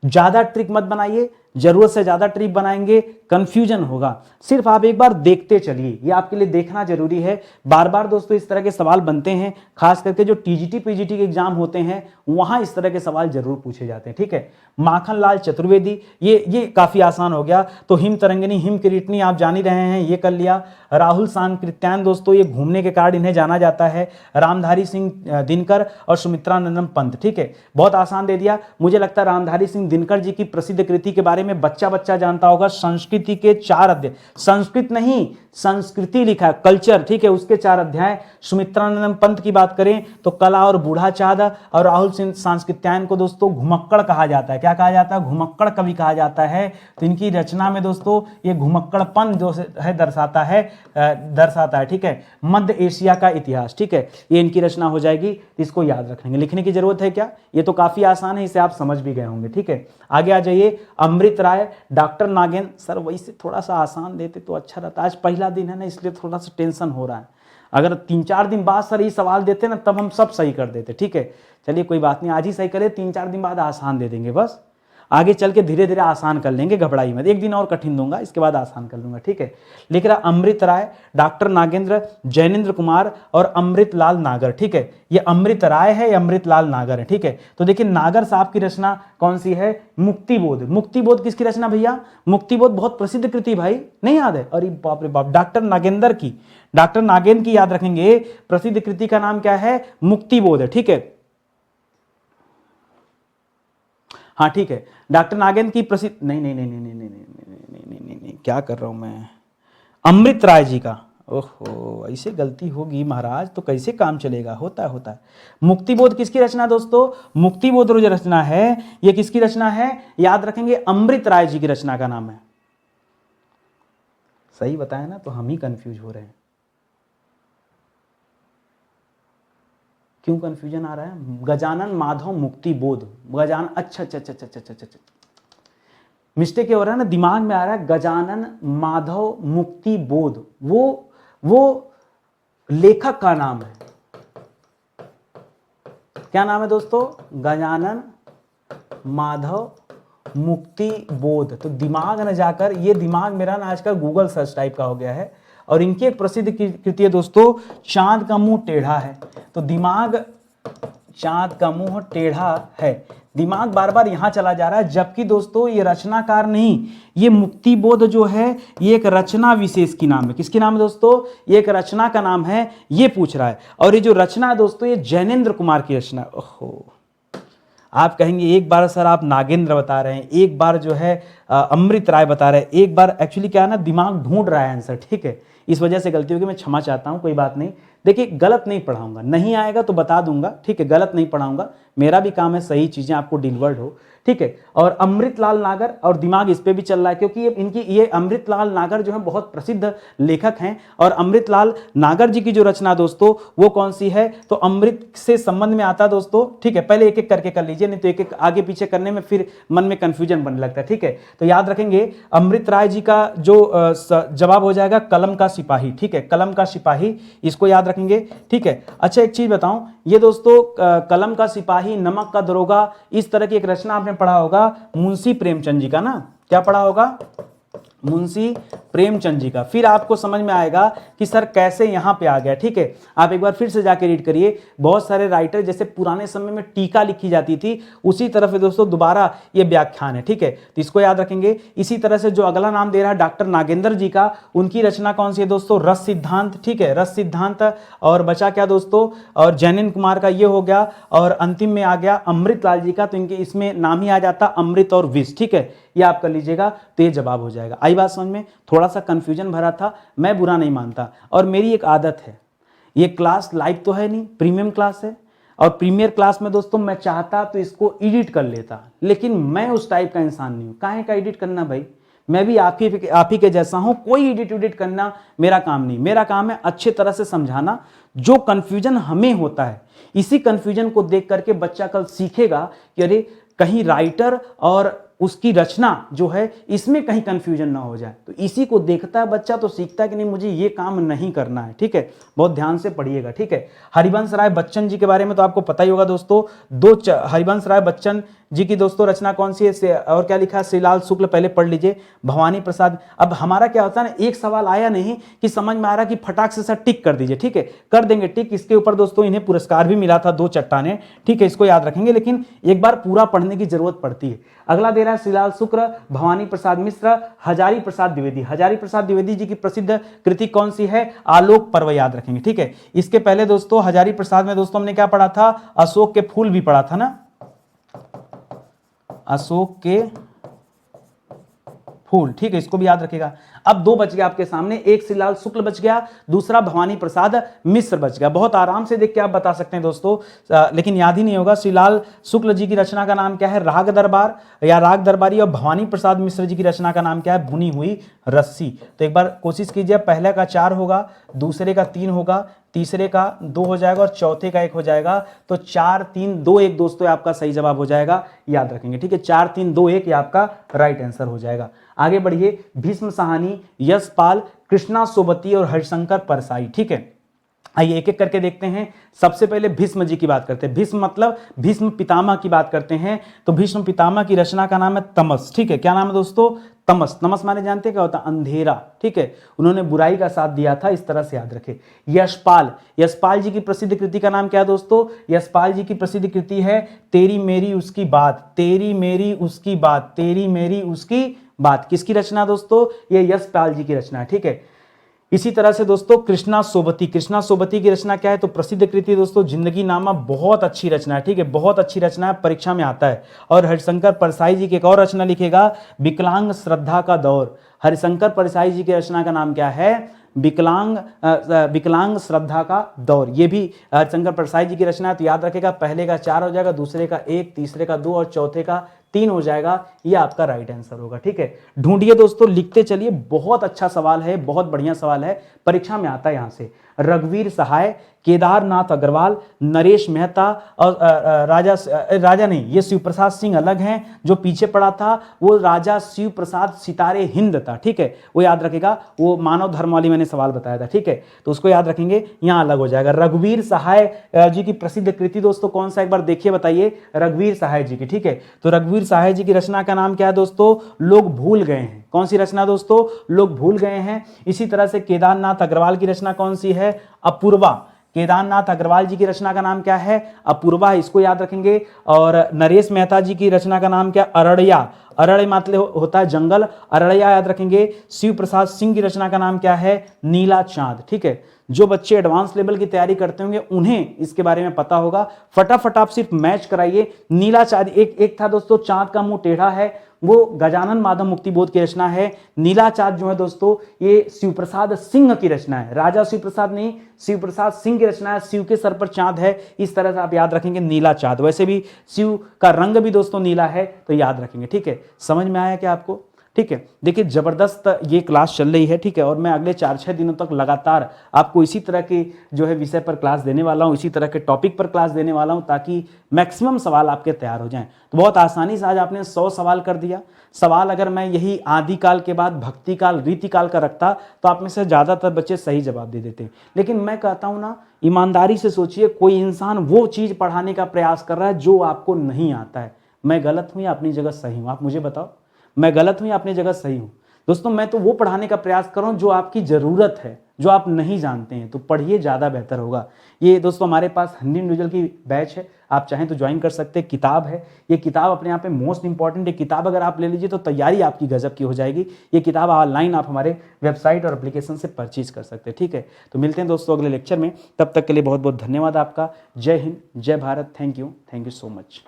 ज्यादा ट्रिक मत बनाइए, जरूरत से ज्यादा ट्रिक बनाएंगे कंफ्यूजन होगा, सिर्फ आप एक बार देखते चलिए, ये आपके लिए देखना जरूरी है। बार बार दोस्तों इस तरह के सवाल बनते हैं, खास करके जो टीजीटी पीजीटी के एग्जाम होते हैं वहां इस तरह के सवाल जरूर पूछे जाते हैं, ठीक है। माखन लाल चतुर्वेदी, ये काफी आसान हो गया। तो हिम तरंगिनी, हिम किरीटनी आप जान ही रहे हैं, ये कर लिया। राहुल सांकृत्यायन दोस्तों, ये घूमने के कारण इन्हें जाना जाता है। रामधारी सिंह दिनकर और सुमित्रानंदन पंत, ठीक है, बहुत आसान दे दिया। मुझे लगता है रामधारी सिंह दिनकर जी की प्रसिद्ध कृति के बारे में बच्चा बच्चा जानता होगा, संस्कृति के 4 अध्याय, संस्कृत नहीं संस्कृति लिखा है, कल्चर, ठीक है, उसके 4 अध्याय। सुमित्रानंदन पंत की बात करें तो कला और बूढ़ा चाँद, और राहुल सिंह सांकृत्यायन को दोस्तों घुमक्कड़ कहा जाता है, क्या कहा जाता है, घुमक्कड़ कवि कहा जाता है। तो इनकी रचना में दोस्तों ये घुमक्कड़पन जो है दर्शाता है, ठीक है, मध्य एशिया का इतिहास, ठीक है, ये इनकी रचना हो जाएगी, इसको याद रखेंगे, लिखने की जरूरत है क्या, ये तो काफी आसान है, इसे आप समझ भी गए होंगे, ठीक है। आगे आ जाइए, अमृत राय, डॉक्टर नागेंद्र, सर वैसे थोड़ा सा आसान देते तो अच्छा रहता, आज पहला दिन है ना इसलिए थोड़ा सा टेंशन हो रहा है, अगर 3-4 दिन बाद सर ये सवाल देते ना तब हम सब सही कर देते, ठीक है। चलिए कोई बात नहीं, आज ही सही करें, 3-4 दिन बाद आसान दे देंगे, बस आगे चल के धीरे धीरे आसान कर लेंगे, घबराई मत, एक दिन और कठिन दूंगा, इसके बाद आसान कर लूंगा, ठीक है। लिख रहा अमृत राय, डॉक्टर नागेंद्र, जैनेन्द्र कुमार और अमृत लाल नागर, ठीक है, ये अमृत राय है, ये अमृत लाल नागर है, ठीक है। तो देखिए नागर साहब की रचना कौन सी है, मुक्तिबोध। मुक्तिबोध किसकी रचना भैया, मुक्तिबोध बहुत प्रसिद्ध कृति भाई, नहीं याद है, अरे बाप रे बाप, डॉक्टर नागेंद्र की, डॉक्टर नागेंद्र की याद रखेंगे, प्रसिद्ध कृति का नाम क्या है, मुक्तिबोध है, ठीक है, हाँ ठीक है, डॉक्टर नागेंद्र की प्रसिद्ध, नहीं, क्या कर रहा हूं मैं, अमृत राय जी का, ओहो ऐसे गलती होगी महाराज तो कैसे काम चलेगा, होता है। मुक्तिबोध किसकी रचना दोस्तों, मुक्तिबोध जो रचना है ये किसकी रचना है, याद रखेंगे अमृत राय जी की रचना का नाम है। सही बताया ना, तो हम ही कंफ्यूज हो रहे हैं, क्यों कंफ्यूजन आ रहा है, गजानन माधव मुक्तिबोध, गजानन, अच्छा, मिस्टेक क्या हो रहा है ना, दिमाग में आ रहा है गजानन माधव मुक्तिबोध, वो लेखक का नाम है, क्या नाम है दोस्तों, गजानन माधव मुक्तिबोध। तो दिमाग न जाकर, ये दिमाग मेरा ना आजकल गूगल सर्च टाइप का हो गया है, और इनकी एक प्रसिद्ध कृति है दोस्तों, चांद का मुंह टेढ़ा है। तो दिमाग, चांद का मुंह टेढ़ा है, दिमाग बार बार यहां चला जा रहा है, जबकि दोस्तों ये रचनाकार नहीं, ये मुक्तिबोध जो है ये एक रचना विशेष की नाम है, किसकी नाम है दोस्तों, ये एक रचना का नाम है, ये पूछ रहा है। और ये जो रचना है दोस्तों ये जैनेन्द्र कुमार की रचना। ओहो, आप कहेंगे एक बार सर आप नागेंद्र बता रहे हैं, एक बार जो है अमृत राय बता रहे हैं, एक बार एक्चुअली क्या है ना, दिमाग ढूंढ रहा है आंसर, ठीक है, इस वजह से गलती होगी, मैं क्षमा चाहता हूं, कोई बात नहीं। देखिए गलत नहीं पढ़ाऊंगा, नहीं आएगा तो बता दूंगा, ठीक है, गलत नहीं पढ़ाऊंगा, मेरा भी काम है सही चीजें आपको डिलीवर्ड हो, ठीक है। और अमृतलाल नागर, और दिमाग इस पे भी चल रहा है क्योंकि ये अमृतलाल नागर जो है बहुत प्रसिद्ध लेखक हैं, और अमृतलाल नागर जी की जो रचना दोस्तों वो कौन सी है, तो अमृत से संबंध में आता दोस्तों, ठीक है, पहले एक एक करके कर लीजिए, नहीं तो एक एक आगे पीछे करने में फिर मन में कंफ्यूजन बनने लगता है, ठीक है। तो याद रखेंगे अमृत राय जी का जो जवाब हो जाएगा कलम का सिपाही, ठीक है, कलम का सिपाही, इसको याद रखेंगे, ठीक है। अच्छा एक चीज बताऊं, ये दोस्तों कलम का सिपाही, नमक का दरोगा, इस तरह की एक रचना आपने पढ़ा होगा मुंशी प्रेमचंद जी का ना, क्या पढ़ा होगा, मुंशी प्रेमचंद जी का। फिर आपको समझ में आएगा कि सर कैसे यहाँ पे आ गया। ठीक है, आप एक बार फिर से जाके रीड करिए। बहुत सारे राइटर, जैसे पुराने समय में टीका लिखी जाती थी, उसी तरह से दोस्तों दोबारा ये व्याख्यान है। ठीक है, तो इसको याद रखेंगे। इसी तरह से जो अगला नाम दे रहा है डॉक्टर नागेंद्र जी का, उनकी रचना कौन सी है दोस्तों? रस सिद्धांत। ठीक है, रस सिद्धांत। और बचा क्या दोस्तों? और जैनिन कुमार का ये हो गया, और अंतिम में आ गया अमृतलाल जी का, तो इनके इसमें नाम ही आ जाता अमृत और विष। ठीक है, ये आप कर लीजिएगा तो ये जवाब हो जाएगा। आई बात समझ में? थोड़ा सा कंफ्यूजन भरा था, मैं बुरा नहीं मानता। और मेरी एक आदत है, ये क्लास लाइव तो है नहीं, प्रीमियम क्लास है, और प्रीमियर क्लास में दोस्तों मैं चाहता तो इसको एडिट कर लेता, लेकिन मैं उस टाइप का इंसान नहीं हूं। काहे का एडिट करना भाई? मैं भी आप ही के जैसा हूं। कोई एडिट करना मेरा काम नहीं। मेरा काम है अच्छे तरह से समझाना। जो कंफ्यूजन हमें होता है, इसी कंफ्यूजन को देख करके बच्चा कल सीखेगा कि अरे कहीं राइटर और उसकी रचना जो है इसमें कहीं कंफ्यूजन ना हो जाए। तो इसी को देखता है बच्चा तो सीखता है कि नहीं मुझे ये काम नहीं करना है। ठीक है, बहुत ध्यान से पढ़िएगा। ठीक है, हरिवंश राय बच्चन जी के बारे में तो आपको पता ही होगा दोस्तों। हरिवंश राय बच्चन जी की दोस्तों रचना कौन सी है और क्या लिखा है? श्रीलाल शुक्ल। पहले पढ़ लीजिए। भवानी प्रसाद। अब हमारा क्या होता है ना, एक सवाल आया नहीं कि समझ में आ रहा कि फटाक से सर टिक कर दीजिए। ठीक है, कर देंगे टिक। इसके ऊपर दोस्तों इन्हें पुरस्कार भी मिला था, 2 चट्टाने। ठीक है, इसको याद रखेंगे, लेकिन एक बार पूरा पढ़ने की जरूरत पड़ती है। अगला दे रहा है श्रीलाल शुक्ल, भवानी प्रसाद मिश्र, हजारी प्रसाद द्विवेदी। हजारी प्रसाद द्विवेदी जी की प्रसिद्ध कृति कौन सी है? आलोक पर्व याद रखेंगे। ठीक है, इसके पहले दोस्तों हजारी प्रसाद में दोस्तों हमने क्या पढ़ा था? अशोक के फूल भी पढ़ा था ना, अशोक के फूल। ठीक है, इसको भी याद रखिएगा। अब 2 बच गया आपके सामने, एक श्रीलाल शुक्ल बच गया, दूसरा भवानी प्रसाद मिश्र बच गया। बहुत आराम से देख के आप बता सकते हैं दोस्तों, लेकिन याद ही नहीं होगा। श्रीलाल शुक्ल जी की रचना का नाम क्या है? राग दरबार या राग दरबारी। और भवानी प्रसाद मिश्र जी की रचना का नाम क्या है? बुनी हुई रस्सी। तो एक बार कोशिश कीजिए, पहले का 4 होगा, दूसरे का 3 होगा, तीसरे का 2 हो जाएगा और चौथे का 1 हो जाएगा। तो 4 3 2 1 दोस्तों आपका सही जवाब हो जाएगा। याद रखेंगे। ठीक है, 4 3 2 1 ये आपका राइट आंसर हो जाएगा। आगे बढ़िए। भीष्म साहनी, यशपाल, कृष्णा सोबती और हरिशंकर परसाई। ठीक है, आइए एक एक करके देखते हैं। सबसे पहले भीष्म जी की बात करते हैं। भीष्म मतलब भीष्म पितामह की बात करते हैं। तो भीष्म पितामह की रचना का नाम है तमस। ठीक है, क्या नाम है दोस्तों? तमस। तमस माने जानते हैं क्या होता है? अंधेरा। ठीक है, उन्होंने बुराई का साथ दिया था, इस तरह से याद रखें। यशपाल, यशपाल जी की प्रसिद्ध कृति का नाम क्या है दोस्तों? यशपाल जी की प्रसिद्ध कृति है तेरी मेरी उसकी बात। तेरी मेरी उसकी बात, तेरी मेरी उसकी बात। किसकी रचना दोस्तों? ये यशपाल जी की रचना है। ठीक है, इसी तरह से दोस्तों कृष्णा सोबती। कृष्णा सोबती की रचना क्या है? तो प्रसिद्ध कृति दोस्तों जिंदगी नामा। बहुत अच्छी रचना है। ठीक है, बहुत अच्छी रचना है, परीक्षा में आता है। और हरिशंकर परसाई जी की एक और रचना लिखेगा, विकलांग श्रद्धा का दौर। हरिशंकर परसाई जी की रचना का नाम क्या है? विकलांग श्रद्धा का दौर। ये भी हरिशंकर परसाई जी की रचना है। तो याद रखेगा, पहले का 4 हो जाएगा, दूसरे का 1, तीसरे का 2 और चौथे का 3 हो जाएगा। ये आपका राइट आंसर होगा। ठीक है, ढूंढिए दोस्तों, लिखते चलिए। बहुत अच्छा सवाल है, बहुत बढ़िया सवाल है, परीक्षा में आता है यहां से। रघुवीर सहाय, केदारनाथ अग्रवाल, नरेश मेहता और राजा नहीं, ये शिव प्रसाद सिंह अलग हैं। जो पीछे पड़ा था वो राजा शिव प्रसाद सितारे हिंद था। ठीक है, वो याद रखेगा, वो मानव धर्म वाली मैंने सवाल बताया था। ठीक है, तो उसको याद रखेंगे, यहां अलग हो जाएगा। रघुवीर सहाय जी की प्रसिद्ध कृति दोस्तों कौन सा? एक बार देखिए, बताइए। रघुवीर सहाय जी की। ठीक है, तो रघुवीर सहाय जी की रचना का नाम क्या है दोस्तों? लोग भूल गए हैं। कौन सी रचना दोस्तों? लोग भूल गए हैं। इसी तरह से केदारनाथ अग्रवाल की रचना कौन सी है? अपूर्वा। केदारनाथ अग्रवाल जी की रचना का नाम क्या है? अपूर्वा, इसको याद रखेंगे। और नरेश मेहता जी की रचना का नाम क्या? अरड़िया। अरड़्य मतलब होता है जंगल, अरड़िया याद रखेंगे। शिव प्रसाद सिंह की रचना का नाम क्या है? नीला चांद। ठीक है, जो बच्चे एडवांस लेवल की तैयारी करते होंगे उन्हें इसके बारे में पता होगा। फटाफट आप सिर्फ मैच कराइए। नीला चांद, एक था दोस्तों, चांद का मुंह टेढ़ा है, वो गजानन माधव मुक्तिबोध की रचना है। नीला चांद जो है दोस्तों ये शिव प्रसाद सिंह की रचना है। राजा शिव प्रसाद नहीं, शिव प्रसाद सिंह की रचना है। शिव के सर पर चांद है, इस तरह से आप याद रखेंगे नीला चांद। वैसे भी शिव का रंग भी दोस्तों नीला है, तो याद रखेंगे। ठीक है, समझ में आया क्या आपको? ठीक है, देखिए जबरदस्त ये क्लास चल रही है। ठीक है, और मैं अगले 4-6 दिनों तक लगातार आपको इसी तरह के जो है विषय पर क्लास देने वाला हूँ, इसी तरह के टॉपिक पर क्लास देने वाला हूँ, ताकि मैक्सिमम सवाल आपके तैयार हो जाएं। तो बहुत आसानी से आज आपने 100 सवाल कर दिया। सवाल अगर मैं यही आदिकाल के बाद भक्ति काल, रीतिकाल का रखता तो आप में से ज़्यादातर बच्चे सही जवाब दे देते। लेकिन मैं कहता हूँ ना, ईमानदारी से सोचिए, कोई इंसान वो चीज़ पढ़ाने का प्रयास कर रहा है जो आपको नहीं आता है। मैं गलत हूँ या अपनी जगह सही हूँ? आप मुझे बताओ, मैं गलत हूँ या अपनी जगह सही हूँ? दोस्तों मैं तो वो पढ़ाने का प्रयास कर रहा हूँ जो आपकी ज़रूरत है, जो आप नहीं जानते हैं, तो पढ़िए, ज़्यादा बेहतर होगा। ये दोस्तों हमारे पास हनी इंडिविजुअल की बैच है, आप चाहें तो ज्वाइन कर सकते हैं। किताब है, ये किताब अपने आप में मोस्ट इंपॉर्टेंट है। किताब अगर आप ले लीजिए तो तैयारी आपकी गजब की हो जाएगी। ये किताब ऑनलाइन आप हमारे वेबसाइट और एप्लीकेशन से परचेज कर सकते हैं, ठीक है। तो मिलते हैं दोस्तों अगले लेक्चर में, तब तक के लिए बहुत बहुत धन्यवाद आपका। जय हिंद, जय Bharat, thank you so much.